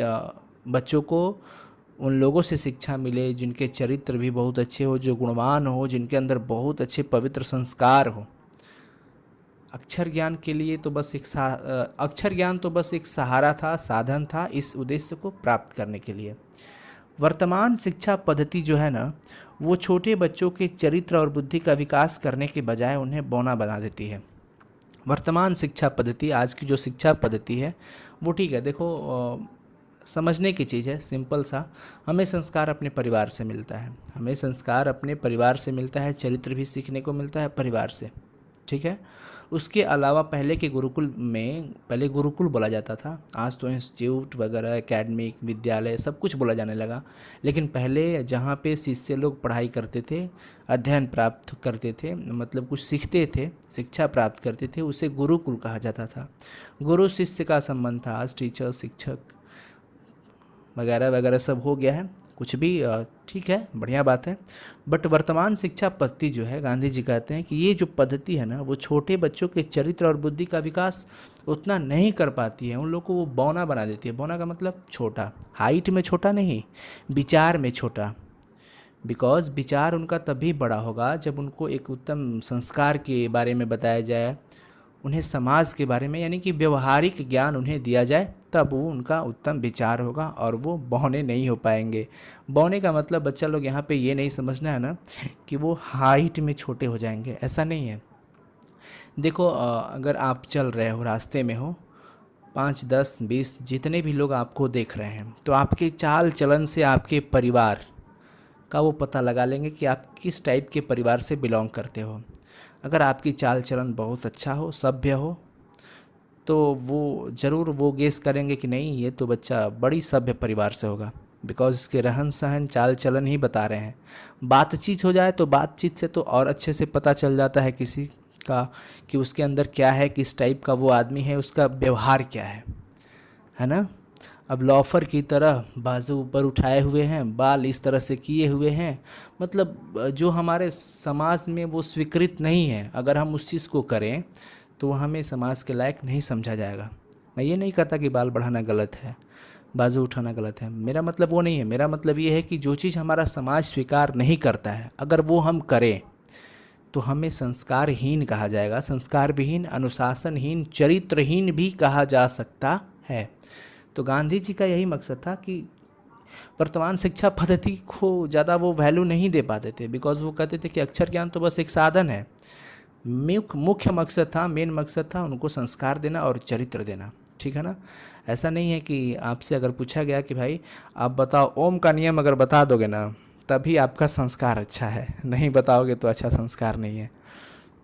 बच्चों को उन लोगों से शिक्षा मिले जिनके चरित्र भी बहुत अच्छे हो, जो गुणवान हो, जिनके अंदर बहुत अच्छे पवित्र संस्कार हो। अक्षर ज्ञान के लिए तो बस अक्षर ज्ञान तो बस एक सहारा था, साधन था इस उद्देश्य को प्राप्त करने के लिए। वर्तमान शिक्षा पद्धति जो है ना, वो छोटे बच्चों के चरित्र और बुद्धि का विकास करने के बजाय उन्हें बौना बना देती है। वर्तमान शिक्षा पद्धति, आज की जो शिक्षा पद्धति है वो ठीक है, देखो समझने की चीज़ है, सिंपल सा। हमें संस्कार अपने परिवार से मिलता है, हमें संस्कार अपने परिवार से मिलता है, चरित्र भी सीखने को मिलता है परिवार से, ठीक है। उसके अलावा पहले के गुरुकुल में, पहले गुरुकुल बोला जाता था, आज तो इंस्टीट्यूट वगैरह, एकेडमिक, विद्यालय सब कुछ बोला जाने लगा। लेकिन पहले जहाँ पे शिष्य लोग पढ़ाई करते थे, अध्ययन प्राप्त करते थे, मतलब कुछ सीखते थे, शिक्षा प्राप्त करते थे, उसे गुरुकुल कहा जाता था। गुरु शिष्य का संबंध था। आज टीचर, शिक्षक वगैरह वगैरह सब हो गया है, कुछ भी ठीक है, बढ़िया बात है। बट वर्तमान शिक्षा पद्धति जो है, गांधी जी कहते हैं कि ये जो पद्धति है ना, वो छोटे बच्चों के चरित्र और बुद्धि का विकास उतना नहीं कर पाती है, उन लोगों को वो बौना बना देती है। बौना का मतलब छोटा, हाइट में छोटा नहीं, विचार में छोटा। बिकॉज विचार उनका तभी बड़ा होगा जब उनको एक उत्तम संस्कार के बारे में बताया जाए, उन्हें समाज के बारे में यानी कि व्यवहारिक ज्ञान उन्हें दिया जाए, तब वो उनका उत्तम विचार होगा और वो बौने नहीं हो पाएंगे। बौने का मतलब बच्चा लोग यहाँ पे ये नहीं समझना है ना कि वो हाइट में छोटे हो जाएंगे, ऐसा नहीं है। देखो अगर आप चल रहे हो, रास्ते में हो, 5, 10, 20 जितने भी लोग आपको देख रहे हैं, तो आपके चाल चलन से आपके परिवार का वो पता लगा लेंगे कि आप किस टाइप के परिवार से बिलोंग करते हो। अगर आपकी चाल चलन बहुत अच्छा हो, सभ्य हो, तो वो ज़रूर वो गेस करेंगे कि नहीं, ये तो बच्चा बड़ी सभ्य परिवार से होगा, बिकॉज इसके रहन सहन, चाल चलन ही बता रहे हैं। बातचीत हो जाए तो बातचीत से तो और अच्छे से पता चल जाता है किसी का कि उसके अंदर क्या है, किस टाइप का वो आदमी है, उसका व्यवहार क्या है ना। अब लॉफर की तरह बाजू ऊपर उठाए हुए हैं, बाल इस तरह से किए हुए हैं, मतलब जो हमारे समाज में वो स्वीकृत नहीं है, अगर हम उस चीज़ को करें तो हमें समाज के लायक नहीं समझा जाएगा। मैं ये नहीं कहता कि बाल बढ़ाना गलत है, बाजू उठाना गलत है, मेरा मतलब वो नहीं है। मेरा मतलब ये है कि जो चीज़ हमारा समाज स्वीकार नहीं करता है, अगर वो हम करें तो हमें संस्कारहीन कहा जाएगा, संस्कार विहीन, अनुशासनहीन, चरित्रहीन भी कहा जा सकता है। तो गांधी जी का यही मकसद था कि वर्तमान शिक्षा पद्धति को ज़्यादा वो वैल्यू नहीं दे पाते थे, बिकॉज वो कहते थे कि अक्षर ज्ञान तो बस एक साधन है। मुख्य मकसद था, मेन मकसद था उनको संस्कार देना और चरित्र देना, ठीक है ना। ऐसा नहीं है कि आपसे अगर पूछा गया कि भाई आप बताओ ओम का नियम, अगर बता दोगे ना तभी आपका संस्कार अच्छा है, नहीं बताओगे तो अच्छा संस्कार नहीं है,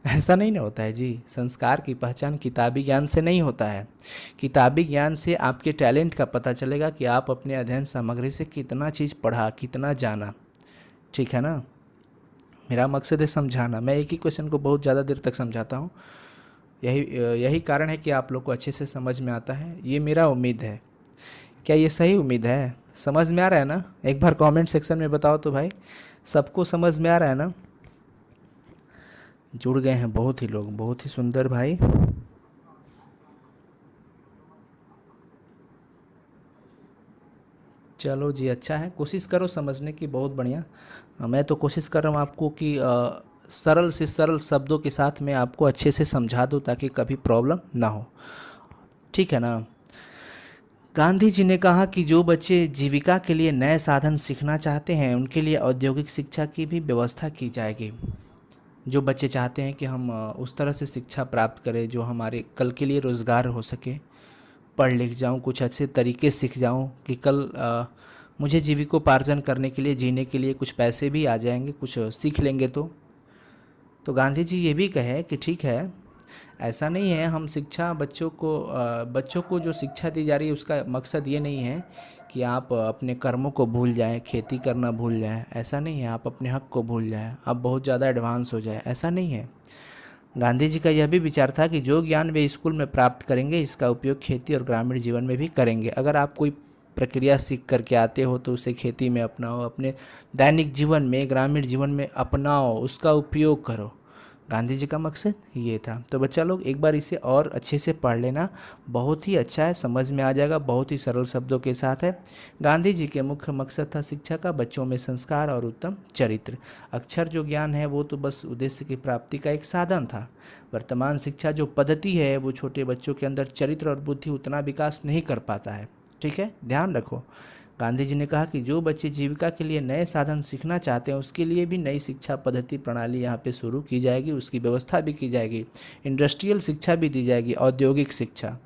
ऐसा नहीं ना होता है जी। संस्कार की पहचान किताबी ज्ञान से नहीं होता है। किताबी ज्ञान से आपके टैलेंट का पता चलेगा कि आप अपने अध्ययन सामग्री से कितना चीज़ पढ़ा, कितना जाना, ठीक है ना। मेरा मकसद है समझाना, मैं एक ही क्वेश्चन को बहुत ज़्यादा देर तक समझाता हूँ, यही कारण है कि आप लोग को अच्छे से समझ में आता है, ये मेरा उम्मीद है। क्या ये सही उम्मीद है? समझ में आ रहा है ना? एक बार कमेंट सेक्शन में बताओ तो भाई, सबको समझ में आ रहा है ना? जुड़ गए हैं बहुत ही लोग, बहुत ही सुंदर भाई। चलो जी, अच्छा है, कोशिश करो समझने की, बहुत बढ़िया। मैं तो कोशिश कर रहा हूँ आपको कि सरल से सरल शब्दों के साथ मैं आपको अच्छे से समझा दूँ ताकि कभी प्रॉब्लम ना हो, ठीक है ना। गांधी जी ने कहा कि जो बच्चे जीविका के लिए नए साधन सीखना चाहते हैं उनके लिए औद्योगिक शिक्षा की भी व्यवस्था की जाएगी। जो बच्चे चाहते हैं कि हम उस तरह से शिक्षा प्राप्त करें जो हमारे कल के लिए रोज़गार हो सके, पढ़ लिख जाऊं, कुछ अच्छे तरीके सीख जाऊं कि कल मुझे जीविकोपार्जन करने के लिए, जीने के लिए कुछ पैसे भी आ जाएंगे, कुछ सीख लेंगे तो गांधी जी ये भी कहे कि ठीक है, ऐसा नहीं है हम शिक्षा बच्चों को जो शिक्षा दी जा रही है उसका मकसद ये नहीं है कि आप अपने कर्मों को भूल जाएं, खेती करना भूल जाएं, ऐसा नहीं है, आप अपने हक को भूल जाएं, आप बहुत ज़्यादा एडवांस हो जाए, ऐसा नहीं है। गांधी जी का यह भी विचार था कि जो ज्ञान वे स्कूल में प्राप्त करेंगे इसका उपयोग खेती और ग्रामीण जीवन में भी करेंगे। अगर आप कोई प्रक्रिया सीख करके आते हो तो उसे खेती में अपनाओ, अपने दैनिक जीवन में, ग्रामीण जीवन में अपनाओ, उसका उपयोग करो। गांधी जी का मकसद ये था। तो बच्चा लोग एक बार इसे और अच्छे से पढ़ लेना, बहुत ही अच्छा है, समझ में आ जाएगा, बहुत ही सरल शब्दों के साथ है। गांधी जी के मुख्य मकसद था शिक्षा का, बच्चों में संस्कार और उत्तम चरित्र। अक्षर जो ज्ञान है वो तो बस उद्देश्य की प्राप्ति का एक साधन था। वर्तमान शिक्षा जो पद्धति है वो छोटे बच्चों के अंदर चरित्र और बुद्धि उतना विकास नहीं कर पाता है। ठीक है, ध्यान रखो। गांधी जी ने कहा कि जो बच्चे जीविका के लिए नए साधन सीखना चाहते हैं उसके लिए भी नई शिक्षा पद्धति प्रणाली यहाँ पे शुरू की जाएगी, उसकी व्यवस्था भी की जाएगी, इंडस्ट्रियल शिक्षा भी दी जाएगी, औद्योगिक शिक्षा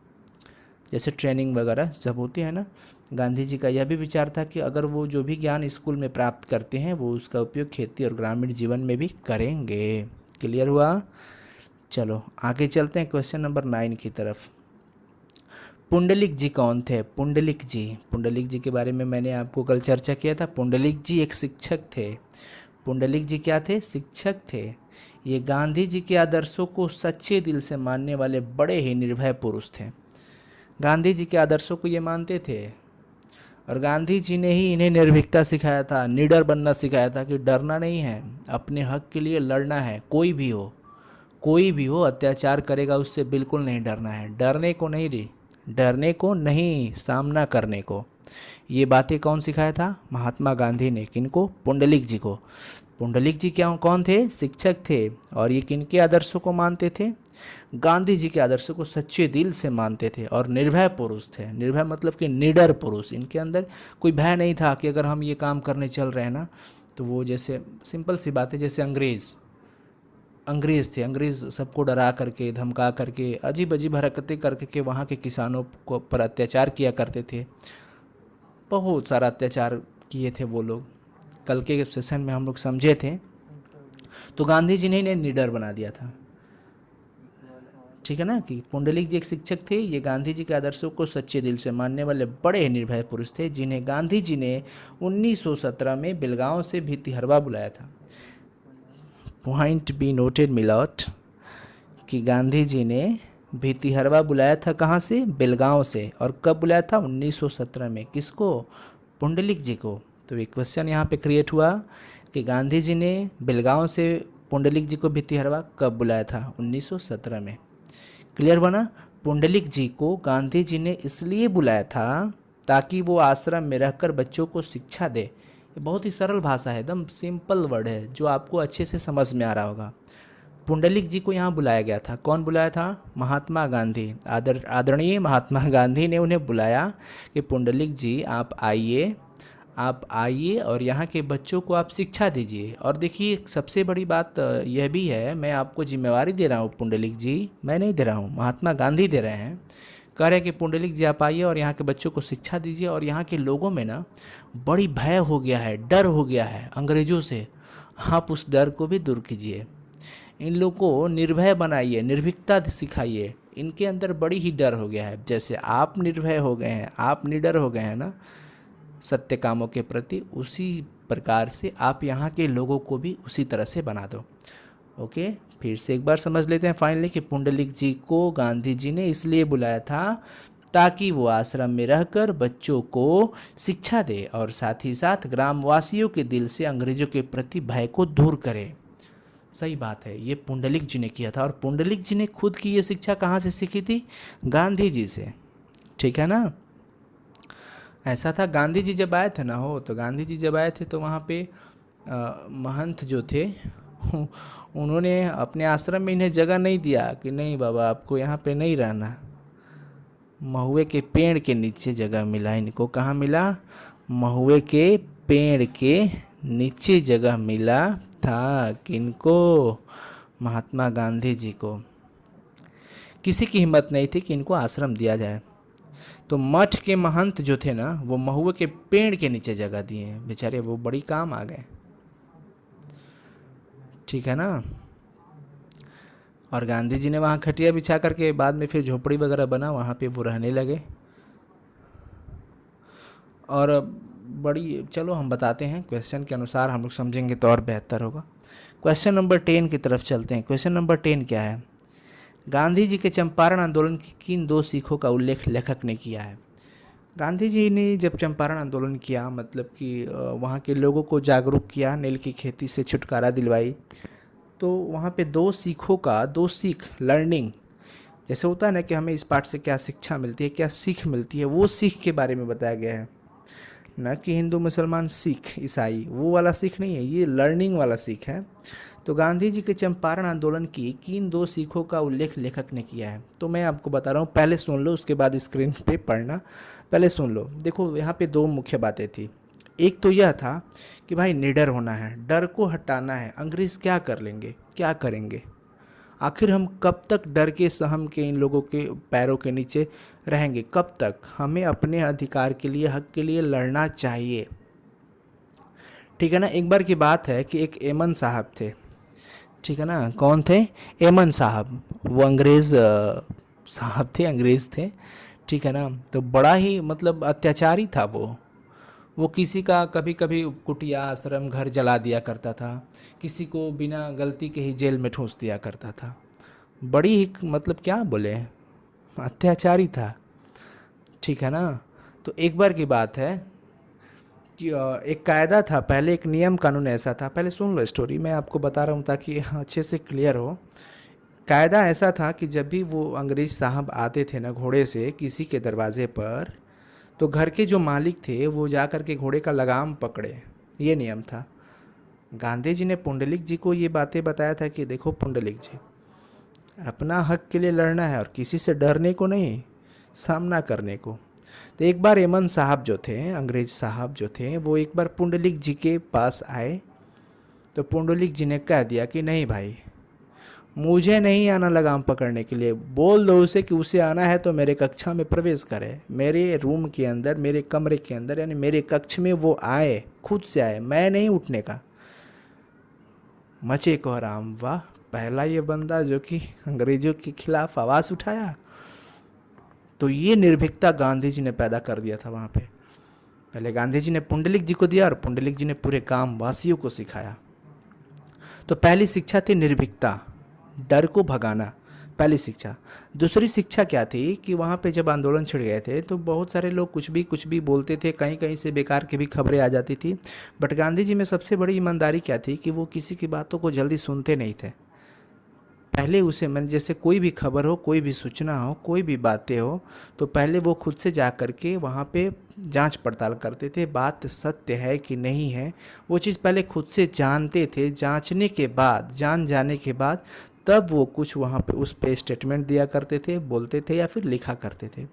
जैसे ट्रेनिंग वगैरह सब होती है ना। गांधी जी का यह भी विचार था कि अगर वो जो भी ज्ञान स्कूल में प्राप्त करते हैं वो उसका उपयोग खेती और ग्रामीण जीवन में भी करेंगे। क्लियर हुआ? चलो आगे चलते हैं क्वेश्चन नंबर 9 की तरफ। पुंडलिक जी कौन थे? पुंडलिक जी के बारे में मैंने आपको कल चर्चा किया था। पुंडलिक जी एक शिक्षक थे। पुंडलिक जी क्या थे? शिक्षक थे। ये गांधी जी के आदर्शों को सच्चे दिल से मानने वाले बड़े ही निर्भय पुरुष थे। गांधी जी के आदर्शों को ये मानते थे और गांधी जी ने ही इन्हें निर्भीकता सिखाया था, निडर बनना सिखाया था कि डरना नहीं है, अपने हक के लिए लड़ना है। कोई भी हो अत्याचार करेगा उससे बिल्कुल नहीं डरना है, डरने को नहीं, सामना करने को। ये बातें कौन सिखाया था? महात्मा गांधी ने। किनको? पुंडलिक जी को। पुंडलिक जी क्या कौन थे? शिक्षक थे। और ये किनके आदर्शों को मानते थे? गांधी जी के आदर्शों को सच्चे दिल से मानते थे और निर्भय पुरुष थे। निर्भय मतलब कि निडर पुरुष। इनके अंदर कोई भय नहीं था कि अगर हम ये काम करने चल रहे हैं ना तो वो, जैसे सिंपल सी बात है, जैसे अंग्रेज़ थे। अंग्रेज़ सबको डरा करके, धमका करके, अजीब अजीब हरकतें करके वहाँ के किसानों को पर अत्याचार किया करते थे। बहुत सारा अत्याचार किए थे वो लोग, कल के सेशन में हम लोग समझे थे। तो गांधी जी ने इन्हें निडर बना दिया था। ठीक है ना, कि पुंडलिक जी एक शिक्षक थे। ये गांधी जी के आदर्शों को सच्चे दिल से मानने वाले बड़े निर्भय पुरुष थे, जिन्हें गांधी जी ने 1917 में बेलगांव से भितिहरवा बुलाया था। पॉइंट बी नोटेड मिलॉट, कि गांधी जी ने भितिहरवा बुलाया था। कहाँ से? बेलगांव से। और कब बुलाया था? 1917 में। किसको? पुंडलिक जी को। तो एक क्वेश्चन यहाँ पे क्रिएट हुआ कि गांधी जी ने बेलगांव से पुंडलिक जी को भितिहरवा कब बुलाया था? 1917 में। क्लियर बना? पुंडलिक जी को गांधी जी ने इसलिए बुलाया था ताकि वो आश्रम में रहकर बच्चों को शिक्षा दे। ये बहुत ही सरल भाषा है, एकदम सिंपल वर्ड है जो आपको अच्छे से समझ में आ रहा होगा। पुंडलिक जी को यहाँ बुलाया गया था। कौन बुलाया था? महात्मा गांधी। आदरणीय महात्मा गांधी ने उन्हें बुलाया कि पुंडलिक जी आप आइए और यहाँ के बच्चों को आप शिक्षा दीजिए। और देखिए सबसे बड़ी बात यह भी है, मैं आपको जिम्मेवारी दे रहा हूँ पुंडलिक जी, मैं नहीं दे रहा हूँ, महात्मा गांधी दे रहे हैं। कह रहे हैं कि पुंडलिक जी आप आइए और यहाँ के बच्चों को शिक्षा दीजिए। और यहाँ के लोगों में ना बड़ी भय हो गया है, डर हो गया है अंग्रेज़ों से, आप उस डर को भी दूर कीजिए। इन लोगों को निर्भय बनाइए, निर्भीकता सिखाइए। इनके अंदर बड़ी ही डर हो गया है। जैसे आप निर्भय हो गए हैं, आप निडर हो गए हैं ना सत्य कामों के प्रति, उसी प्रकार से आप यहाँ के लोगों को भी उसी तरह से बना दो। ओके, फिर से एक बार समझ लेते हैं फाइनली कि पुंडलिक जी को गांधी जी ने इसलिए बुलाया था ताकि वो आश्रम में रहकर बच्चों को शिक्षा दे और साथ ही साथ ग्रामवासियों के दिल से अंग्रेजों के प्रति भय को दूर करे। सही बात है, ये पुंडलिक जी ने किया था। और पुंडलिक जी ने खुद की ये शिक्षा कहाँ से सीखी थी? गांधी जी से। ठीक है ना, ऐसा था। गांधी जी जब आए थे ना तो गांधी जी जब आए थे तो वहाँ पे महंत जो थे उन्होंने अपने आश्रम में इन्हें जगह नहीं दिया कि नहीं बाबा आपको यहाँ पे नहीं रहना। महुए के पेड़ के नीचे जगह मिला इनको। कहाँ मिला? महुए के पेड़ के नीचे जगह मिला था। किनको? महात्मा गांधी जी को। किसी की हिम्मत नहीं थी कि इनको आश्रम दिया जाए। तो मठ के महंत जो थे ना वो महुए के पेड़ के नीचे जगह दिए, बेचारे वो बड़ी काम आ गए। ठीक है ना। और गांधी जी ने वहाँ खटिया बिछा करके बाद में फिर झोपड़ी वगैरह बना, वहाँ पे वो रहने लगे। और बड़ी, चलो हम बताते हैं क्वेश्चन के अनुसार हम लोग समझेंगे तो और बेहतर होगा। क्वेश्चन नंबर 10 की तरफ चलते हैं। क्वेश्चन नंबर 10 क्या है? गांधी जी के चंपारण आंदोलन की किन दो सीखों का उल्लेख लेखक ने किया है? गांधी जी ने जब चंपारण आंदोलन किया, मतलब कि वहाँ के लोगों को जागरूक किया, नील की खेती से छुटकारा दिलवाई, तो वहाँ पे दो सीख लर्निंग, जैसे होता है ना कि हमें इस पाठ से क्या शिक्षा मिलती है, क्या सीख मिलती है, वो सीख के बारे में बताया गया है। ना कि हिंदू मुसलमान सिख ईसाई वो वाला सीख नहीं है, ये लर्निंग वाला सीख है। तो गांधी जी के चंपारण आंदोलन की किन दो सीखों का उल्लेख लेखक ने किया है, तो मैं आपको बता रहा हूँ, पहले सुन लो उसके बाद स्क्रीन पे पढ़ना। पहले सुन लो, देखो यहाँ पे दो मुख्य बातें थी। एक तो यह था कि भाई निडर होना है, डर को हटाना है, अंग्रेज क्या कर लेंगे, क्या करेंगे, आखिर हम कब तक डर के सहम के इन लोगों के पैरों के नीचे रहेंगे, कब तक, हमें अपने अधिकार के लिए, हक के लिए लड़ना चाहिए। ठीक है ना। एक बार की बात है कि एक एमन साहब थे, ठीक है ना, कौन थे, एमन साहब, वो अंग्रेज़ साहब थे, अंग्रेज़ थे, ठीक है ना। तो बड़ा ही मतलब अत्याचारी था वो किसी का कभी कभी कुटिया आश्रम घर जला दिया करता था, किसी को बिना गलती के ही जेल में ठूंस दिया करता था, बड़ी ही मतलब क्या बोले, अत्याचारी था, ठीक है ना। तो एक बार की बात है कि एक कायदा था, पहले एक नियम कानून ऐसा था, पहले सुन लो स्टोरी, मैं आपको बता रहा हूँ ताकि अच्छे से क्लियर हो। कायदा ऐसा था कि जब भी वो अंग्रेज साहब आते थे ना घोड़े से किसी के दरवाजे पर, तो घर के जो मालिक थे वो जा कर के घोड़े का लगाम पकड़े, ये नियम था। गांधी जी ने पुंडलिक जी को ये बातें बताया था कि देखो पुंडलिक जी, अपना हक के लिए लड़ना है और किसी से डरने को नहीं, सामना करने को। तो एक बार एमन साहब जो थे, अंग्रेज साहब जो थे, वो एक बार पुंडलिक जी के पास आए, तो पुंडलिक जी ने कह दिया कि नहीं भाई, मुझे नहीं आना लगाम पकड़ने के लिए, बोल दो उसे कि उसे आना है तो मेरे कक्षा में प्रवेश करे, मेरे रूम के अंदर, मेरे कमरे के अंदर, यानी मेरे कक्ष में वो आए, खुद से आए, मैं नहीं उठने का। मचे को राम, वाह, पहला ये बंदा जो कि अंग्रेजों के खिलाफ आवाज़ उठाया। तो ये निर्भीकता गांधी जी ने पैदा कर दिया था वहाँ पे। पहले गांधी जी ने पुंडलिक जी को दिया और पुंडलिक जी ने पूरे गांव वासियों को सिखाया। तो पहली शिक्षा थी निर्भीकता, डर को भगाना, पहली शिक्षा। दूसरी शिक्षा क्या थी कि वहाँ पे जब आंदोलन छिड़ गए थे तो बहुत सारे लोग कुछ भी बोलते थे, कहीं कहीं से बेकार की भी खबरें आ जाती थी। बट गांधी जी में सबसे बड़ी ईमानदारी क्या थी कि वो किसी की बातों को जल्दी सुनते नहीं थे। पहले उसे, मैंने जैसे कोई भी खबर हो, कोई भी सूचना हो, कोई भी बातें हो, तो पहले वो खुद से जा कर के वहाँ पे जांच पड़ताल करते थे, बात सत्य है कि नहीं है, वो चीज़ पहले खुद से जानते थे। जांचने के बाद, जान जाने के बाद, तब वो कुछ वहाँ पे उस पे स्टेटमेंट दिया करते थे, बोलते थे या फिर लिखा करते थे।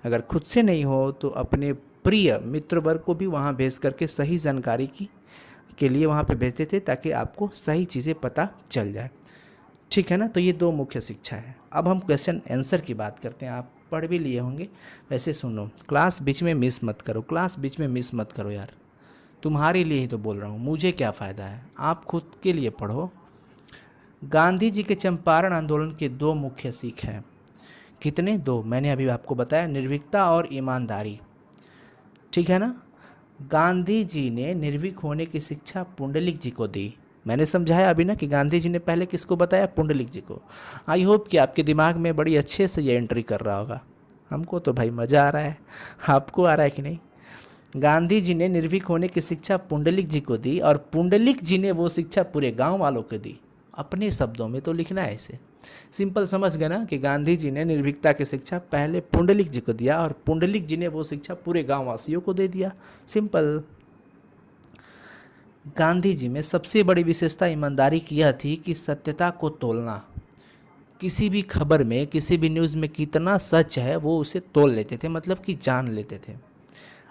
अगर खुद से नहीं हो तो अपने प्रिय मित्र वर्ग को भी वहाँ भेज करके सही जानकारी की के लिए वहाँ पे भेजते थे, ताकि आपको सही चीज़ें पता चल जाए, ठीक है ना। तो ये दो मुख्य शिक्षा है। अब हम क्वेश्चन आंसर की बात करते हैं, आप पढ़ भी लिए होंगे, वैसे सुनो, क्लास बीच में मिस मत करो, क्लास बीच में मिस मत करो यार, तुम्हारे लिए ही तो बोल रहा हूँ, मुझे क्या फ़ायदा है, आप खुद के लिए पढ़ो। गांधी जी के चंपारण आंदोलन के दो मुख्य सीख हैं, कितने, दो, मैंने अभी आपको बताया, निर्भीकता और ईमानदारी, ठीक है ना। गांधी जी ने निर्भीक होने की शिक्षा पुंडलिक जी को दी। मैंने समझाया अभी ना कि गांधी जी ने पहले किसको बताया, पुंडलिक जी को। आई होप कि आपके दिमाग में बड़ी अच्छे से ये एंट्री कर रहा होगा। हमको तो भाई मज़ा आ रहा है, आपको आ रहा है कि नहीं। गांधी जी ने निर्भीक होने की शिक्षा पुंडलिक जी को दी और पुंडलिक जी ने वो शिक्षा पूरे गांव वालों को दी। अपने शब्दों में तो लिखना है इसे, सिंपल समझ गए ना कि गांधी जी ने निर्भीकता की शिक्षा पहले पुंडलिक जी को दिया और पुंडलिक जी ने वो शिक्षा पूरे गांव वासियों को दे दिया, सिंपल। गांधी जी में सबसे बड़ी विशेषता ईमानदारी की यह थी कि सत्यता को तोलना, किसी भी खबर में, किसी भी न्यूज़ में कितना सच है वो उसे तोल लेते थे, मतलब कि जान लेते थे।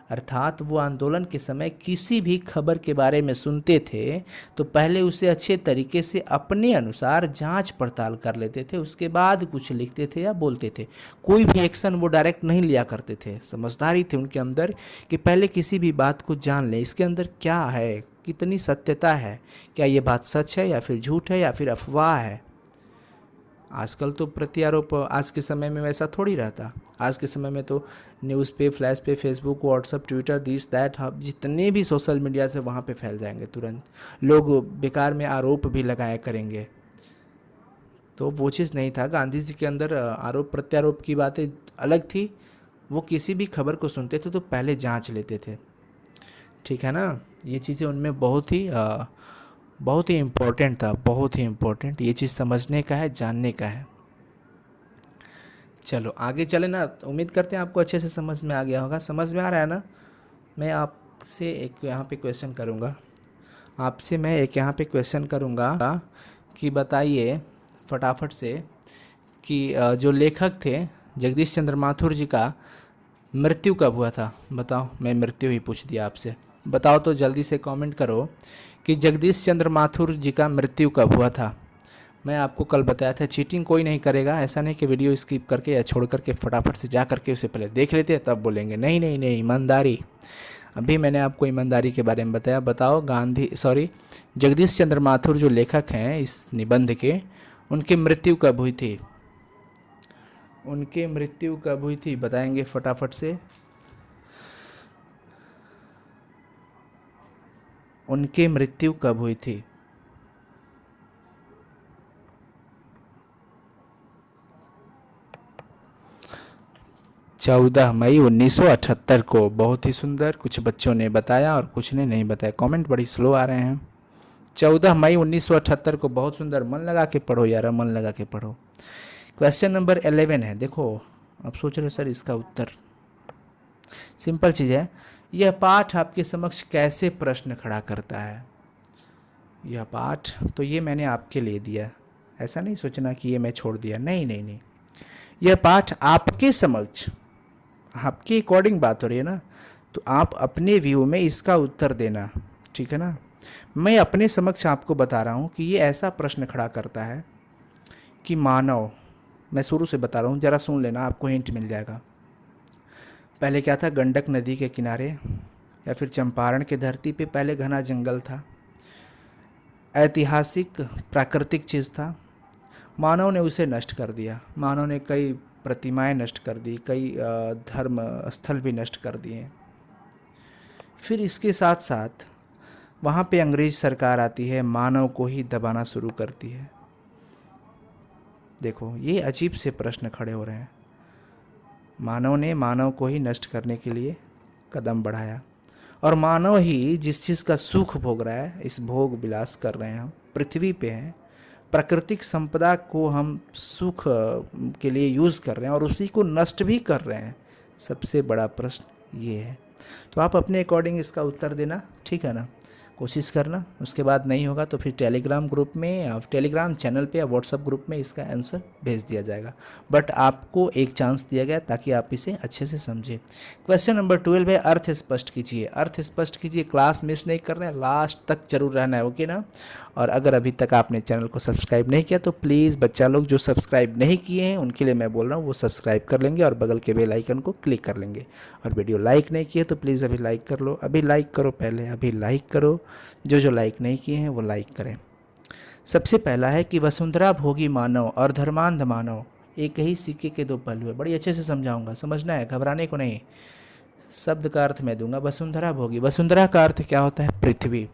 अर्थात वो आंदोलन के समय किसी भी खबर के बारे में सुनते थे तो पहले उसे अच्छे तरीके से अपने अनुसार जांच पड़ताल कर लेते थे, उसके बाद कुछ लिखते थे या बोलते थे। कोई भी एक्शन वो डायरेक्ट नहीं लिया करते थे, समझदारी थी उनके अंदर कि पहले किसी भी बात को जान लें, इसके अंदर क्या है, कितनी सत्यता है, क्या ये बात सच है या फिर झूठ है या फिर अफवाह है। आजकल तो प्रत्यारोप, आज के समय में वैसा थोड़ी रहता। आज के समय में तो न्यूज़ पे, फ्लैश पे, Facebook, WhatsApp, Twitter, this that, हम जितने भी सोशल मीडिया से वहाँ पे फैल जाएंगे तुरंत, लोग बेकार में आरोप भी लगाया करेंगे। तो वो चीज़ नहीं था, गांधी जी के अंदर आरोप प्रत्यारोप की बातें अलग थी वो किसी भी खबर को सुनते थे तो पहले जांच लेते थे, ठीक है ना। ये चीज़ें उनमें बहुत ही इम्पोर्टेंट था, बहुत ही इम्पोर्टेंट। ये चीज़ समझने का है, जानने का है। चलो आगे चले ना, उम्मीद करते हैं आपको अच्छे से समझ में आ गया होगा। समझ में आ रहा है ना। मैं आपसे एक यहाँ पे क्वेश्चन करूँगा, कि बताइए फटाफट से कि जो लेखक थे जगदीश चंद्र माथुर जी का मृत्यु कब हुआ था। बताओ, मैं मृत्यु ही पूछ दिया आपसे। बताओ तो जल्दी से कमेंट करो कि जगदीश चंद्र माथुर जी का मृत्यु कब हुआ था। मैं आपको कल बताया था, चीटिंग कोई नहीं करेगा। ऐसा नहीं कि वीडियो स्किप करके या छोड़ करके फटाफट से जा करके उसे पहले देख लेते हैं तब बोलेंगे। नहीं नहीं नहीं, ईमानदारी। अभी मैंने आपको ईमानदारी के बारे में बताया। बताओ जगदीश चंद्र माथुर जो लेखक हैं इस निबंध के, उनकी मृत्यु कब हुई थी। बताएंगे फटाफट से। उनकी मृत्यु कब हुई थी। 14 मई 1978 को। बहुत ही सुंदर। कुछ बच्चों ने बताया और कुछ ने नहीं बताया। कमेंट बड़ी स्लो आ रहे हैं। 14 मई 1978 को। बहुत सुंदर। मन लगा के पढ़ो यार, मन लगा के पढ़ो। क्वेश्चन नंबर 11 है। देखो, अब सोच रहे हो सर इसका उत्तर। सिंपल चीज़ है। यह पाठ आपके समक्ष कैसे प्रश्न खड़ा करता है। यह पाठ तो ये मैंने आपके लिए दिया, ऐसा नहीं सोचना कि ये मैं छोड़ दिया। नहीं नहीं नहीं, यह पाठ आपके समक्ष, आपके अकॉर्डिंग बात हो रही है ना, तो आप अपने व्यू में इसका उत्तर देना, ठीक है ना। मैं अपने समक्ष आपको बता रहा हूँ कि ये ऐसा प्रश्न खड़ा करता है कि मानव, मैं शुरू से बता रहा हूँ, ज़रा सुन लेना, आपको हिंट मिल जाएगा। पहले क्या था, गंडक नदी के किनारे या फिर चंपारण की धरती पे पहले घना जंगल था। ऐतिहासिक प्राकृतिक चीज़ था। मानव ने उसे नष्ट कर दिया। मानव ने कई प्रतिमाएं नष्ट कर दी, कई धर्म स्थल भी नष्ट कर दिए। फिर इसके साथ साथ वहाँ पे अंग्रेज सरकार आती है, मानव को ही दबाना शुरू करती है। देखो ये अजीब से प्रश्न खड़े हो रहे हैं। मानव ने मानव को ही नष्ट करने के लिए कदम बढ़ाया, और मानव ही जिस चीज़ का सुख भोग रहा है, इस भोग विलास कर रहे हैं, हम पृथ्वी पे हैं, प्राकृतिक संपदा को हम सुख के लिए यूज़ कर रहे हैं और उसी को नष्ट भी कर रहे हैं। सबसे बड़ा प्रश्न ये है। तो आप अपने अकॉर्डिंग इसका उत्तर देना, ठीक है ना, कोशिश करना। उसके बाद नहीं होगा तो फिर टेलीग्राम ग्रुप में या टेलीग्राम चैनल पे या व्हाट्सएप ग्रुप में इसका आंसर भेज दिया जाएगा। बट आपको एक चांस दिया गया ताकि आप इसे अच्छे से समझें। क्वेश्चन नंबर 12 है, अर्थ स्पष्ट कीजिए। अर्थ स्पष्ट कीजिए। क्लास मिस नहीं कर रहे हैं, लास्ट तक जरूर रहना है, ओके ना। और अगर अभी तक आपने चैनल को सब्सक्राइब नहीं किया तो प्लीज़ बच्चा लोग जो सब्सक्राइब नहीं किए हैं उनके लिए मैं बोल रहा हूँ, वो सब्सक्राइब कर लेंगे और बगल के बेल आइकन को क्लिक कर लेंगे। और वीडियो लाइक नहीं किए तो प्लीज़ अभी लाइक कर लो। अभी लाइक करो, पहले अभी लाइक करो। जो लाइक नहीं किए हैं वो लाइक करें। सबसे पहला है कि वसुंधरा भोगी मानव और धर्मांध मानव एक ही सिक्के के दो पहलू है। बड़ी अच्छे से समझाऊंगा, समझना है, घबराने को नहीं। शब्द का अर्थ मैं दूंगा। वसुंधरा भोगी, वसुंधरा का अर्थ क्या होता है, पृथ्वी।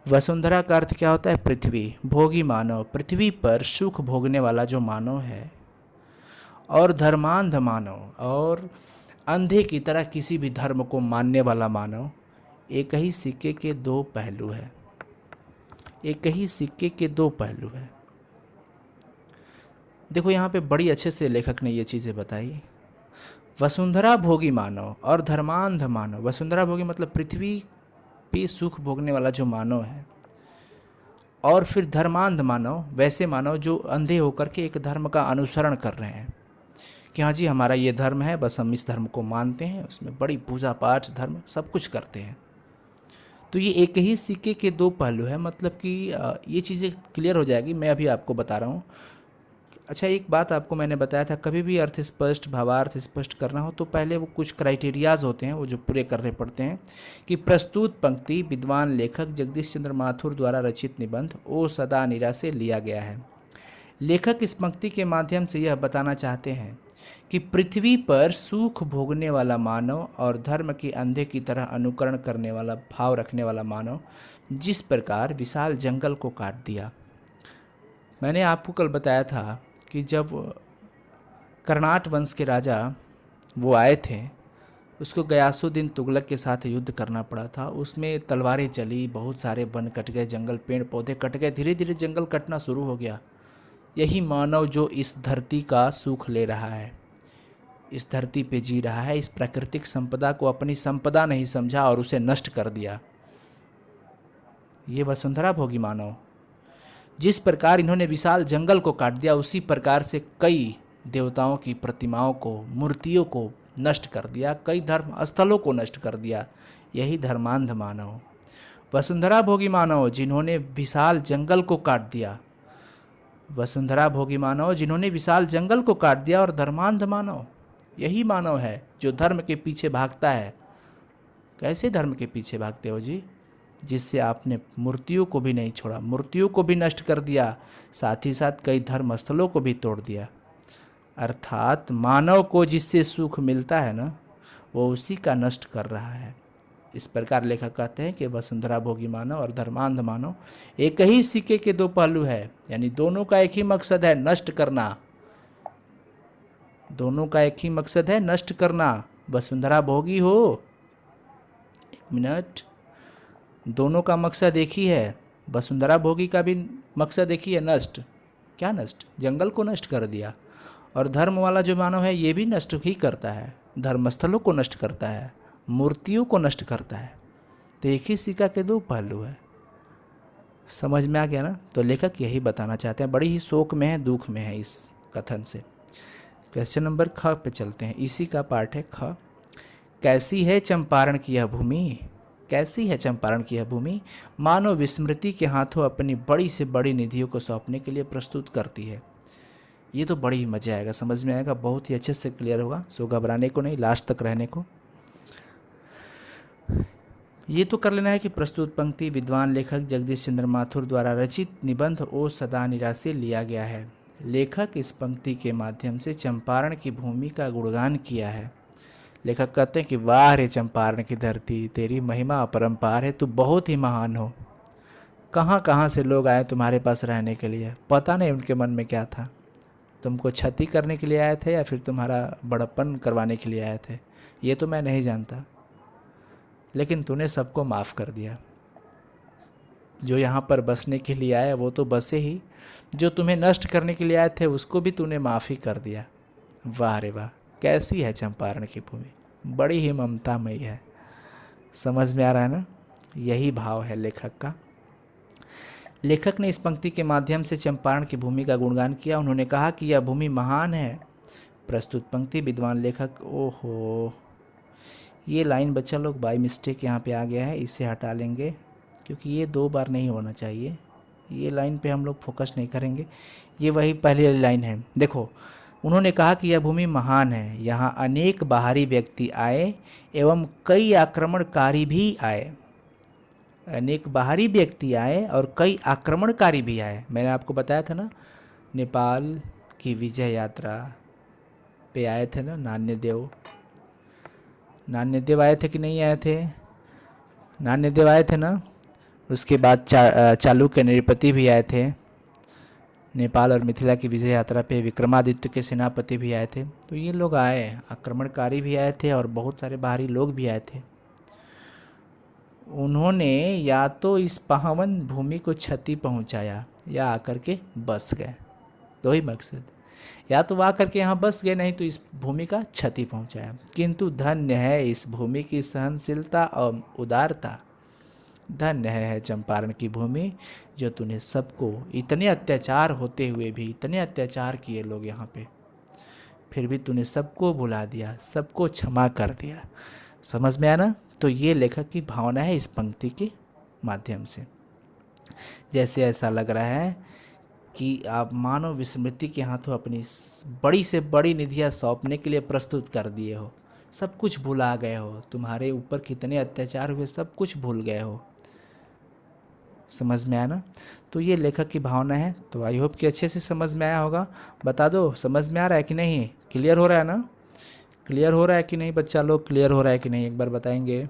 वसुंधरा का अर्थ क्या होता है, पृथ्वी। भोगी मानव, पृथ्वी पर सुख भोगने वाला जो मानव है। और धर्मांध मानव, और अंधे की तरह किसी भी धर्म को मानने वाला मानव। एक ही सिक्के के दो पहलू है। एक ही सिक्के के दो पहलू है। देखो यहाँ पे बड़ी अच्छे से लेखक ने ये चीज़ें बताई। वसुंधरा भोगी मानव और धर्मांध मानव। वसुंधरा भोगी मतलब पृथ्वी पे सुख भोगने वाला जो मानव है, और फिर धर्मांध मानव, वैसे मानव जो अंधे होकर के एक धर्म का अनुसरण कर रहे हैं कि हाँ जी हमारा ये धर्म है, बस हम इस धर्म को मानते हैं, उसमें बड़ी पूजा पाठ धर्म सब कुछ करते हैं। तो ये एक ही सिक्के के दो पहलू है। मतलब कि ये चीज़ें क्लियर हो जाएगी, मैं अभी आपको बता रहा हूँ। अच्छा, एक बात आपको मैंने बताया था, कभी भी अर्थ स्पष्ट, भावार्थ स्पष्ट करना हो तो पहले वो कुछ क्राइटेरियाज होते हैं वो जो पूरे करने पड़ते हैं। कि प्रस्तुत पंक्ति विद्वान लेखक जगदीश चंद्र माथुर द्वारा रचित निबंध ओ सदा नीरा से लिया गया है। लेखक इस पंक्ति के माध्यम से यह बताना चाहते हैं कि पृथ्वी पर सुख भोगने वाला मानव और धर्म के अंधे की तरह अनुकरण करने वाला भाव रखने वाला मानव जिस प्रकार विशाल जंगल को काट दिया। मैंने आपको कल बताया था कि जब कर्नाट वंश के राजा वो आए थे, उसको गयासुद्दीन तुगलक के साथ युद्ध करना पड़ा था। उसमें तलवारें चली, बहुत सारे वन कट गए, जंगल पेड़ पौधे कट गए, धीरे धीरे जंगल कटना शुरू हो गया। यही मानव जो इस धरती का सुख ले रहा है, इस धरती पे जी रहा है, इस प्राकृतिक संपदा को अपनी संपदा नहीं समझा और उसे नष्ट कर दिया। ये वसुंधरा भोगी मानव। जिस प्रकार इन्होंने विशाल जंगल को काट दिया, उसी प्रकार से कई देवताओं की प्रतिमाओं को, मूर्तियों को नष्ट कर दिया, कई धर्म स्थलों को नष्ट कर दिया। यही धर्मांध मानव, वसुंधरा भोगी मानव जिन्होंने विशाल जंगल को काट दिया, वसुंधरा भोगी मानव जिन्होंने विशाल जंगल को काट दिया, और धर्मांध मानव यही मानव है जो धर्म के पीछे भागता है। कैसे धर्म के पीछे भागते हो जी? जिससे आपने मूर्तियों को भी नहीं छोड़ा, मूर्तियों को भी नष्ट कर दिया, साथ ही साथ कई धर्म स्थलों को भी तोड़ दिया। अर्थात मानव को जिससे सुख मिलता है ना, वो उसी का नष्ट कर रहा है। इस प्रकार लेखक कहते हैं कि वसुंधरा भोगी मानव और धर्मांध मानव एक ही सिक्के के दो पहलू है, यानी दोनों का एक ही मकसद है, नष्ट करना। दोनों का एक ही मकसद है, नष्ट करना। वसुंधरा भोगी हो, एक मिनट, दोनों का मकसद एक ही है। वसुंधरा भोगी का भी मकसद एक ही है, नष्ट। क्या नष्ट? जंगल को नष्ट कर दिया। और धर्म वाला जो मानव है ये भी नष्ट ही करता है, धर्मस्थलों को नष्ट करता है, मूर्तियों को नष्ट करता है। तो एक ही सिक्का के दो पहलू है। समझ में आ गया ना? तो लेखक यही बताना चाहते हैं, बड़ी ही शोक में है, दुख में है इस कथन से। क्वेश्चन नंबर ख पे चलते हैं, इसी का पार्ट है ख। कैसी है चंपारण की यह भूमि, कैसी है चंपारण की यह भूमि, मानव विस्मृति के हाथों अपनी बड़ी से बड़ी निधियों को सौंपने के लिए प्रस्तुत करती है। ये तो बड़ी ही मज़ा आएगा, समझ में आएगा, बहुत ही अच्छे से क्लियर होगा, सो घबराने को नहीं, लास्ट तक रहने को। ये तो कर लेना है कि प्रस्तुत पंक्ति विद्वान लेखक जगदीश चंद्र माथुर द्वारा रचित निबंध ओ सदा निरा से लिया गया है। लेखक इस पंक्ति के माध्यम से चंपारण की भूमि का गुणगान किया है। लेखक कहते हैं कि वाह रे चंपारण की धरती, तेरी महिमा अपरंपार है, तू बहुत ही महान हो। कहाँ कहाँ से लोग आए तुम्हारे पास रहने के लिए, पता नहीं उनके मन में क्या था। तुमको क्षति करने के लिए आए थे या फिर तुम्हारा बड़प्पन करवाने के लिए आए थे, ये तो मैं नहीं जानता, लेकिन तूने सबको माफ़ कर दिया। जो यहाँ पर बसने के लिए आए वो तो बसे ही, जो तुम्हें नष्ट करने के लिए आए थे उसको भी तूने माफ़ी कर दिया। वाह रे वाह, कैसी है चंपारण की भूमि, बड़ी ही ममतामयी है। समझ में आ रहा है ना? यही भाव है लेखक का। लेखक ने इस पंक्ति के माध्यम से चंपारण की भूमि का गुणगान किया। उन्होंने कहा कि यह भूमि महान है। प्रस्तुत पंक्ति विद्वान लेखक, ओहो, ये लाइन बच्चा लोग बाय मिस्टेक यहाँ पे आ गया है, इसे हटा लेंगे क्योंकि ये 2 बार नहीं होना चाहिए। ये लाइन पे हम लोग फोकस नहीं करेंगे, ये वही पहली वाली लाइन है। देखो, उन्होंने कहा कि यह भूमि महान है, यहाँ अनेक बाहरी व्यक्ति आए एवं कई आक्रमणकारी भी आए। अनेक बाहरी व्यक्ति आए और कई आक्रमणकारी भी आए। मैंने आपको बताया था ना, नेपाल की विजय यात्रा पे आए थे ना नान्यदेव, नान्यदेव आए थे कि नहीं आए थे? नान्यदेव आए थे ना। उसके बाद चालुक्य नृपति भी आए थे। नेपाल और मिथिला की विजय यात्रा पे विक्रमादित्य के सेनापति भी आए थे। तो ये लोग आए, आक्रमणकारी भी आए थे और बहुत सारे बाहरी लोग भी आए थे। उन्होंने या तो इस पावन भूमि को क्षति पहुंचाया या आकर के बस गए। 2 ही मकसद, या तो आकर के यहाँ बस गए, नहीं तो इस भूमि का क्षति पहुंचाया। किंतु धन्य है इस भूमि की सहनशीलता और उदारता। धन्य है चंपारण की भूमि, जो तूने सबको, इतने अत्याचार होते हुए भी, इतने अत्याचार किए लोग यहाँ पे, फिर भी तूने सबको भुला दिया, सबको क्षमा कर दिया। समझ में आया ना? तो ये लेखक की भावना है इस पंक्ति के माध्यम से। जैसे ऐसा लग रहा है कि आप मानव विस्मृति के हाथों अपनी बड़ी से बड़ी निधियाँ सौंपने के लिए प्रस्तुत कर दिए हो, सब कुछ भुला गए हो, तुम्हारे ऊपर कितने अत्याचार हुए सब कुछ भूल गए हो। समझ में आया ना? तो ये लेखक की भावना है। तो आई होप कि अच्छे से समझ में आया होगा। बता दो, समझ में आ रहा है कि नहीं? क्लियर हो रहा है ना? क्लियर हो रहा है कि नहीं बच्चा लोग? क्लियर हो रहा है कि नहीं, एक बार बताएंगे।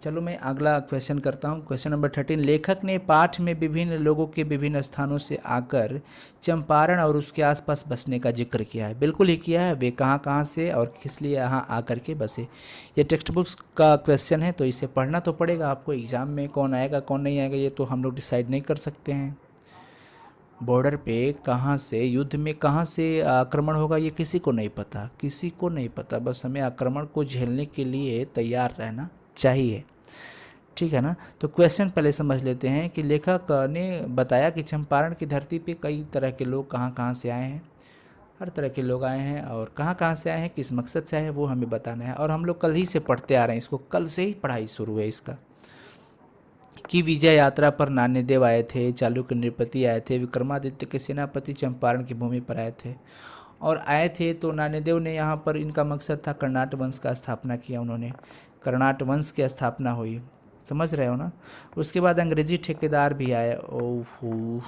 चलो मैं अगला क्वेश्चन करता हूँ। क्वेश्चन नंबर 13, लेखक ने पाठ में विभिन्न लोगों के विभिन्न स्थानों से आकर चंपारण और उसके आसपास बसने का जिक्र किया है। बिल्कुल ही किया है। वे कहाँ कहाँ से और किस लिए यहाँ आकर के बसे। ये टेक्स्ट बुक्स का क्वेश्चन है, तो इसे पढ़ना तो पड़ेगा आपको। एग्ज़ाम में कौन आएगा कौन नहीं आएगा ये तो हम लोग डिसाइड नहीं कर सकते हैं। बॉर्डर पे कहाँ से, युद्ध में कहाँ से आक्रमण होगा ये किसी को नहीं पता, किसी को नहीं पता। बस हमें आक्रमण को झेलने के लिए तैयार रहना चाहिए, ठीक है ना। तो क्वेश्चन पहले समझ लेते हैं कि लेखक ने बताया कि चंपारण की धरती पे कई तरह के लोग कहाँ कहाँ से आए हैं। हर तरह के लोग आए हैं और कहाँ कहाँ से आए हैं, किस मकसद से आए हैं, वो हमें बताना है। और हम लोग कल ही से पढ़ते आ रहे हैं इसको, कल से ही पढ़ाई शुरू है इसका। कि विजय यात्रा पर नान्यदेव आए थे, चालुक्य नृपति आए थे, विक्रमादित्य के सेनापति चंपारण की भूमि पर आए थे। और आए थे तो नान्यदेव ने यहाँ पर, इनका मकसद था कर्नाट वंश का स्थापना किया उन्होंने, कर्नाट वंश की स्थापना हुई, समझ रहे हो ना। उसके बाद अंग्रेजी ठेकेदार भी आए। ओहो,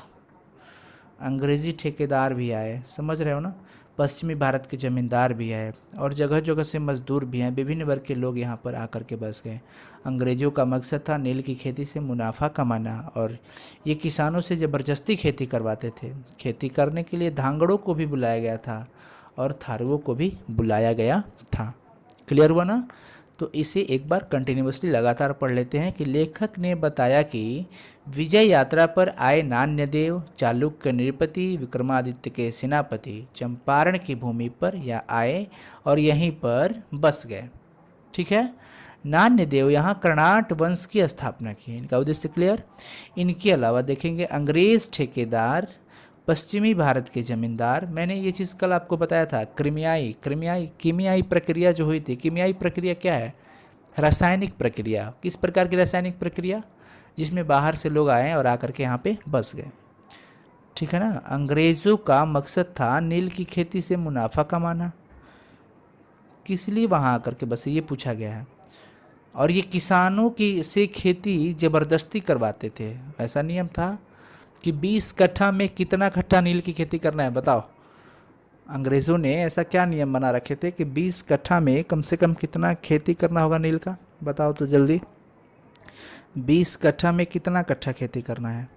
अंग्रेजी ठेकेदार भी आए, समझ रहे हो ना। पश्चिमी भारत के ज़मींदार भी आए और जगह जगह से मजदूर भी हैं। विभिन्न वर्ग के लोग यहाँ पर आकर के बस गए। अंग्रेज़ों का मकसद था नील की खेती से मुनाफा कमाना और ये किसानों से ज़बरदस्ती खेती करवाते थे। खेती करने के लिए धांगड़ों को भी बुलाया गया था और थारुओं को भी बुलाया गया था। क्लियर हुआ ना। तो इसे एक बार कंटिन्यूअसली लगातार पढ़ लेते हैं कि लेखक ने बताया कि विजय यात्रा पर आए नान्यदेव, चालुक्य नृपति, विक्रमादित्य के सेनापति चंपारण की भूमि पर या आए और यहीं पर बस गए, ठीक है। नान्यदेव यहाँ कर्नाट वंश की स्थापना की, इनका उद्देश्य क्लियर। इनके अलावा देखेंगे अंग्रेज ठेकेदार, पश्चिमी भारत के जमींदार। मैंने ये चीज़ कल आपको बताया था, कीमियाई प्रक्रिया जो हुई थी। कीमियाई प्रक्रिया क्या है? रासायनिक प्रक्रिया। किस प्रकार की रासायनिक प्रक्रिया? जिसमें बाहर से लोग आए और आकर के यहाँ पे बस गए, ठीक है ना। अंग्रेज़ों का मकसद था नील की खेती से मुनाफा कमाना, किस लिए वहाँ आकर के बसे ये पूछा गया है। और ये किसानों की से खेती ज़बरदस्ती करवाते थे। ऐसा नियम था कि 20 कट्ठा में कितना कट्ठा नील की खेती करना है, बताओ। अंग्रेज़ों ने ऐसा क्या नियम बना रखे थे कि 20 कट्ठा में कम से कम कितना खेती करना होगा नील का, बताओ तो जल्दी। 20 कट्ठा में कितना कट्ठा खेती करना है?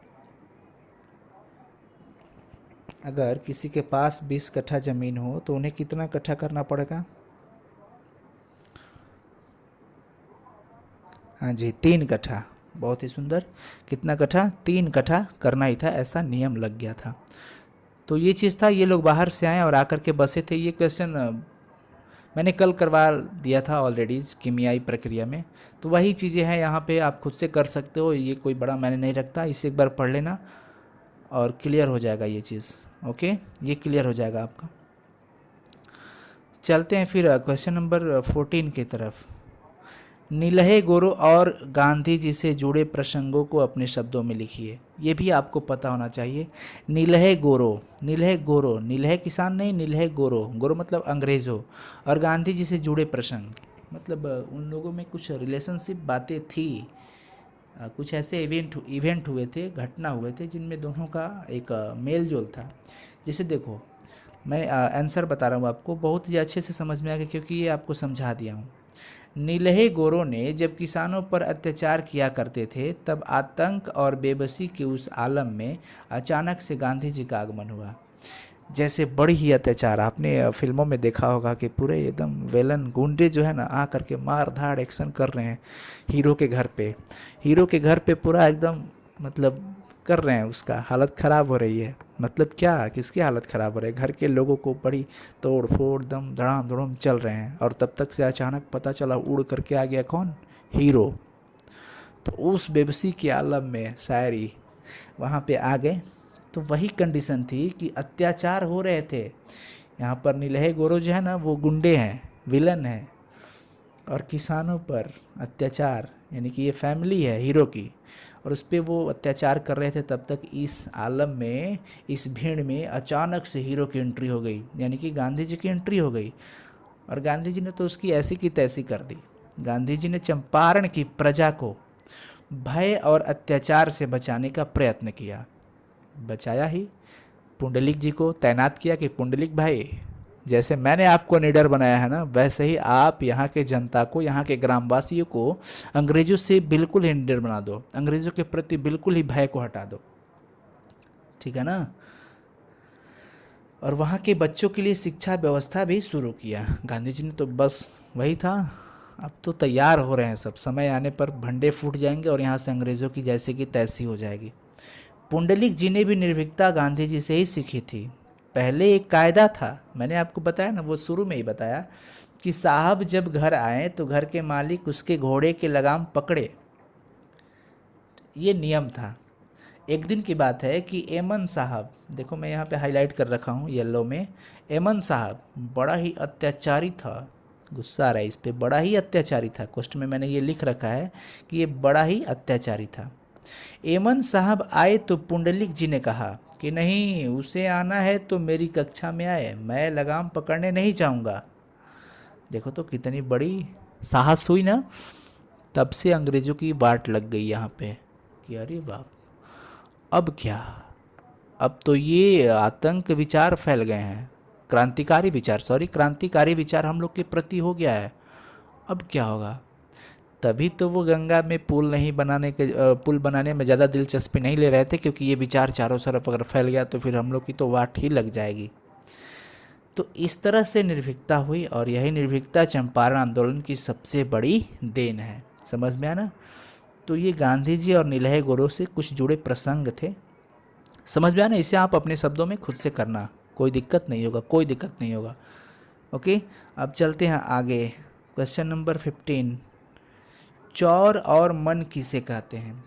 अगर किसी के पास 20 कट्ठा ज़मीन हो तो उन्हें कितना कट्ठा करना पड़ेगा? हाँ जी, 3 कट्ठा। बहुत ही सुंदर। कितना कट्ठा? 3 कट्ठा करना ही था, ऐसा नियम लग गया था। तो ये चीज़ था, ये लोग बाहर से आए और आकर के बसे थे। ये क्वेश्चन मैंने कल करवा दिया था ऑलरेडी कीमियाई प्रक्रिया में, तो वही चीज़ें हैं यहाँ पे, आप खुद से कर सकते हो। ये कोई बड़ा मैंने नहीं रखता, इसे एक बार पढ़ लेना और क्लियर हो जाएगा ये चीज़। ओके, ये क्लियर हो जाएगा आपका। चलते हैं फिर क्वेश्चन नंबर 14 की तरफ। नीलहे गोरो और गांधी जी से जुड़े प्रसंगों को अपने शब्दों में लिखिए। ये भी आपको पता होना चाहिए। नीलहे गोरो, नीलहे गोरो, नीलहे किसान नहीं, नीलहे गोरो, गोरो मतलब अंग्रेज़ों, और गांधी जी से जुड़े प्रसंग मतलब उन लोगों में कुछ रिलेशनशिप बातें थी, कुछ ऐसे इवेंट हुए थे, घटना हुए थे जिनमें दोनों का एक मेल जोल था। जैसे देखो, मैं आंसर बता रहा हूँ आपको, बहुत ही अच्छे से समझ में आ गया क्योंकि ये आपको समझा दिया हूँ। नीलहे गोरों ने जब किसानों पर अत्याचार किया करते थे तब आतंक और बेबसी के उस आलम में अचानक से गांधी जी का आगमन हुआ। जैसे बड़ी ही अत्याचार, आपने फिल्मों में देखा होगा कि पूरे एकदम वेलन गुंडे जो है ना आ करके मार धाड़ एक्शन कर रहे हैं हीरो के घर पे। हीरो के घर पे पूरा एकदम मतलब कर रहे हैं, उसका हालत ख़राब हो रही है। मतलब क्या, किसकी हालत ख़राब हो रही है? घर के लोगों को बड़ी तोड़ फोड़ दम धड़ाम धड़ूम चल रहे हैं। और तब तक से अचानक पता चला उड़ करके आ गया कौन? हीरो। तो उस बेबसी के आलम में शायरी वहाँ पे आ गए। तो वही कंडीशन थी कि अत्याचार हो रहे थे। यहाँ पर नीलहे गोरो जो है ना वो गुंडे हैं, विलन हैं, और किसानों पर अत्याचार, यानी कि ये फैमिली है हीरो की, और उस पर वो अत्याचार कर रहे थे। तब तक इस आलम में, इस भीड़ में अचानक से हीरो की एंट्री हो गई, यानी कि गांधी जी की एंट्री हो गई। और गांधी जी ने तो उसकी ऐसी की तैसी कर दी। गांधी जी ने चंपारण की प्रजा को भय और अत्याचार से बचाने का प्रयत्न किया। बचाया ही, पुंडलिक जी को तैनात किया कि पुंडलिक भाई जैसे मैंने आपको निडर बनाया है ना, वैसे ही आप यहाँ के जनता को, यहाँ के ग्रामवासियों को अंग्रेजों से बिल्कुल ही निडर बना दो, अंग्रेजों के प्रति बिल्कुल ही भय को हटा दो, ठीक है ना। और वहाँ के बच्चों के लिए शिक्षा व्यवस्था भी शुरू किया गांधी जी ने। तो बस वही था, अब तो तैयार हो रहे हैं सब, समय आने पर भंडे फूट जाएंगे और यहाँ से अंग्रेज़ों की जैसे कि तैसी हो जाएगी। पुंडलिक जी ने भी निर्भीकता गांधी जी से ही सीखी थी। पहले एक कायदा था, मैंने आपको बताया ना, वो शुरू में ही बताया कि साहब जब घर आए तो घर के मालिक उसके घोड़े के लगाम पकड़े, ये नियम था। एक दिन की बात है कि एमन साहब, देखो मैं यहाँ पे हाईलाइट कर रखा हूँ येलो में, एमन साहब बड़ा ही अत्याचारी था, गुस्सा आ रहा है इस पे, बड़ा ही अत्याचारी था, क्वेश्चन में मैंने ये लिख रखा है कि ये बड़ा ही अत्याचारी था। एमन साहब आए तो पुंडलिक जी ने कहा कि नहीं, उसे आना है तो मेरी कक्षा में आए, मैं लगाम पकड़ने नहीं चाहूँगा। देखो तो कितनी बड़ी साहस हुई ना। तब से अंग्रेज़ों की बाट लग गई यहाँ पे कि अरे बाप, अब क्या, अब तो ये आतंक विचार फैल गए हैं, क्रांतिकारी विचार हम लोग के प्रति हो गया है, अब क्या होगा। तभी तो वो गंगा में पुल बनाने में ज़्यादा दिलचस्पी नहीं ले रहे थे, क्योंकि ये विचार चारों तरफ अगर फैल गया तो फिर हम लोग की तो वाट ही लग जाएगी। तो इस तरह से निर्भीकता हुई, और यही निर्भीकता चंपारण आंदोलन की सबसे बड़ी देन है। समझ में आया ना। तो ये गांधी जी और नीलहे गोरो से कुछ जुड़े प्रसंग थे, समझ में आया ना। इसे आप अपने शब्दों में खुद से करना, कोई दिक्कत नहीं होगा, कोई दिक्कत नहीं होगा। ओके, अब चलते हैं आगे। क्वेश्चन नंबर 15, चौर और मन किसे कहते हैं।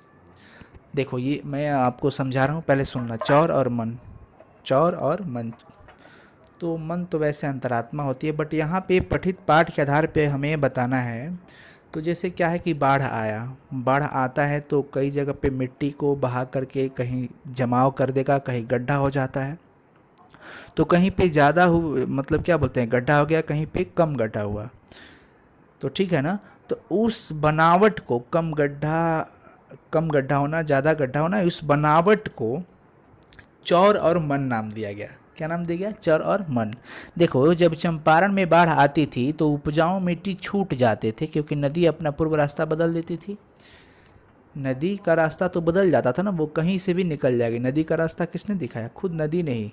देखो ये मैं आपको समझा रहा हूँ, पहले सुनना। चौर और मन, चौर और मन, तो मन तो वैसे अंतरात्मा होती है, बट यहाँ पे पठित पाठ के आधार पे हमें बताना है। तो जैसे क्या है कि बाढ़ आया, बाढ़ आता है तो कई जगह पे मिट्टी को बहा करके कहीं जमाव कर देगा, कहीं गड्ढा हो जाता है। तो कहीं पे ज़्यादा मतलब क्या बोलते हैं, गड्ढा हो गया, कहीं पे कम गड्ढा हुआ, तो ठीक है ना। तो उस बनावट को, कम गड्ढा होना, ज़्यादा गड्ढा होना, उस बनावट को चौर और मन नाम दिया गया। क्या नाम दिया गया? चौर और मन। देखो जब चंपारण में बाढ़ आती थी तो उपजाऊ मिट्टी छूट जाते थे, क्योंकि नदी अपना पूर्व रास्ता बदल देती थी। नदी का रास्ता तो बदल जाता था ना, वो कहीं से भी निकल जाएगी। नदी का रास्ता किसने दिखाया? खुद नदी ने ही।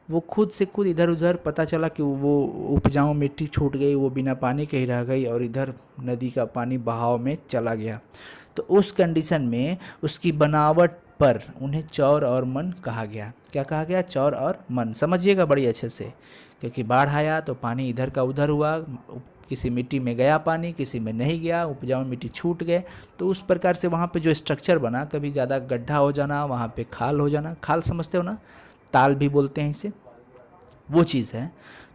वो खुद से खुद इधर उधर पता चला कि वो उपजाऊ मिट्टी छूट गई, वो बिना पानी के ही रह गई और इधर नदी का पानी बहाव में चला गया। तो उस कंडीशन में उसकी बनावट पर उन्हें चौर और मन कहा गया। क्या कहा गया? चौर और मन। समझिएगा बड़ी अच्छे से, क्योंकि बाढ़ आया तो पानी इधर का उधर हुआ, किसी मिट्टी में गया पानी, किसी में नहीं गया, उपजाऊ मिट्टी छूट गए। तो उस प्रकार से वहाँ पे जो स्ट्रक्चर बना, कभी ज़्यादा गड्ढा हो जाना, वहाँ पे खाल हो जाना, खाल समझते हो ना, ताल भी बोलते हैं इसे, वो चीज़ है।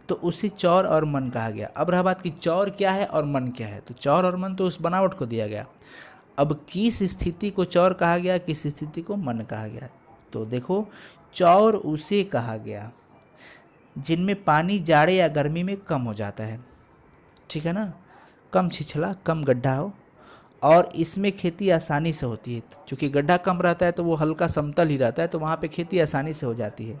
तो उसे चौर और मन कहा गया। अब रहा बात कि चौर क्या है और मन क्या है। तो चौर और मन तो उस बनावट को दिया गया। अब किस स्थिति को चौर कहा गया, किस स्थिति को मन कहा गया? तो देखो, चौर उसे कहा गया जिनमें पानी जाड़े या गर्मी में कम हो जाता है, ठीक है ना, कम छिछला, कम गड्ढा हो, और इसमें खेती आसानी से होती है। क्योंकि गड्ढा कम रहता है तो वो हल्का समतल ही रहता है, तो वहाँ पे खेती आसानी से हो जाती है।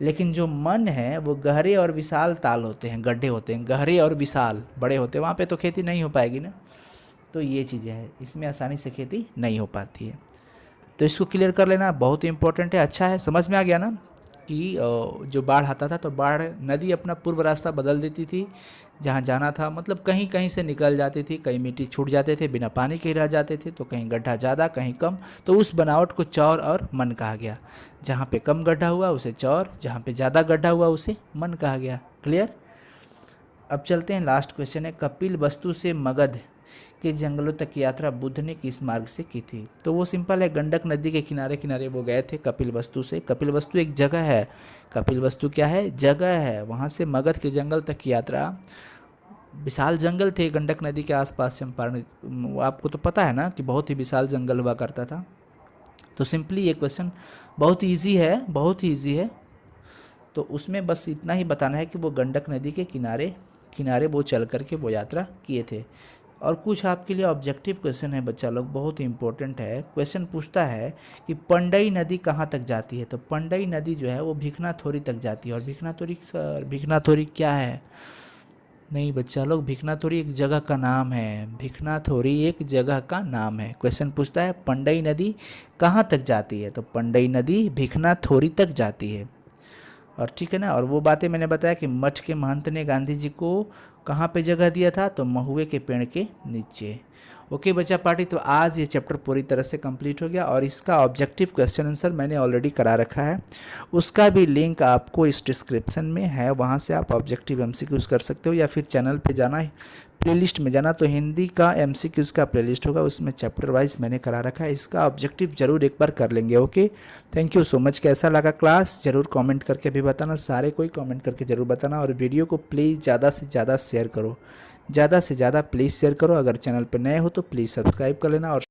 लेकिन जो मन है वो गहरे और विशाल ताल होते हैं, गड्ढे होते हैं गहरे और विशाल, बड़े होते हैं, वहाँ पे तो खेती नहीं हो पाएगी ना। तो ये चीज़ें हैं, इसमें आसानी से खेती नहीं हो पाती है। तो इसको क्लियर कर लेना, बहुत ही इंपॉर्टेंट है। अच्छा है, समझ में आ गया ना कि जो बाढ़ आता था तो बाढ़, नदी अपना पूर्व रास्ता बदल देती थी, जहाँ जाना था, मतलब कहीं कहीं से निकल जाती थी, कहीं मिट्टी छूट जाते थे, बिना पानी के ही रह जाते थे, तो कहीं गड्ढा ज़्यादा कहीं कम। तो उस बनावट को चौर और मन कहा गया। जहाँ पे कम गड्ढा हुआ उसे चौर, जहाँ पे ज़्यादा गड्ढा हुआ उसे मन कहा गया। क्लियर। अब चलते हैं, लास्ट क्वेश्चन है, कपिल वस्तु से मगध के जंगलों तक की यात्रा बुद्ध ने किस मार्ग से की थी। तो वो सिंपल है, गंडक नदी के किनारे किनारे वो गए थे कपिल वस्तु से। कपिल वस्तु एक जगह है, कपिल वस्तु क्या है? जगह है। वहाँ से मगध के जंगल तक की यात्रा, विशाल जंगल थे गंडक नदी के आसपास चंपारण, आपको तो पता है ना कि बहुत ही विशाल जंगल हुआ करता था। तो सिंपली ये क्वेश्चन बहुत ईजी है, बहुत ही ईजी है। तो उसमें बस इतना ही बताना है कि वो गंडक नदी के किनारे किनारे वो चल करके वो यात्रा किए थे। और कुछ आपके लिए ऑब्जेक्टिव क्वेश्चन है बच्चा लोग, बहुत इंपॉर्टेंट है। क्वेश्चन पूछता है कि पंडई नदी कहाँ तक जाती है, तो पंडई नदी जो है वो भिखनाथोरी तक जाती है। और भिखनाथोरी, सर भिखनाथोरी क्या है? नहीं बच्चा लोग, भिखनाथोरी एक जगह का नाम है। भिखनाथोरी एक जगह का नाम है। क्वेश्चन पूछता है पंडई नदी कहाँ तक जाती है, तो पंडई नदी भिखनाथोरी तक जाती है। और ठीक है ना। और वो बातें मैंने बताया कि मठ के महंत ने गांधी जी को कहाँ पे जगह दिया था, तो महुए के पेड़ के नीचे। ओके बच्चा पार्टी, तो आज ये चैप्टर पूरी तरह से कंप्लीट हो गया और इसका ऑब्जेक्टिव क्वेश्चन आंसर मैंने ऑलरेडी करा रखा है। उसका भी लिंक आपको इस डिस्क्रिप्शन में है, वहाँ से आप ऑब्जेक्टिव एमसीक्यूज कर सकते हो, या फिर चैनल पे जाना है, प्लेलिस्ट में जाना, तो हिंदी का एमसीक्यूज का प्लेलिस्ट होगा, उसमें चैप्टर वाइज मैंने करा रखा है। इसका ऑब्जेक्टिव जरूर एक बार कर लेंगे। Okay, thank you so much. कैसा लगा क्लास जरूर कमेंट करके भी बताना, सारे कोई कमेंट करके ज़रूर बताना। और वीडियो को प्लीज़ ज़्यादा से ज़्यादा शेयर करो, ज़्यादा से ज़्यादा प्लीज़ शेयर करो। अगर चैनल पर नए हो तो प्लीज़ सब्सक्राइब कर लेना और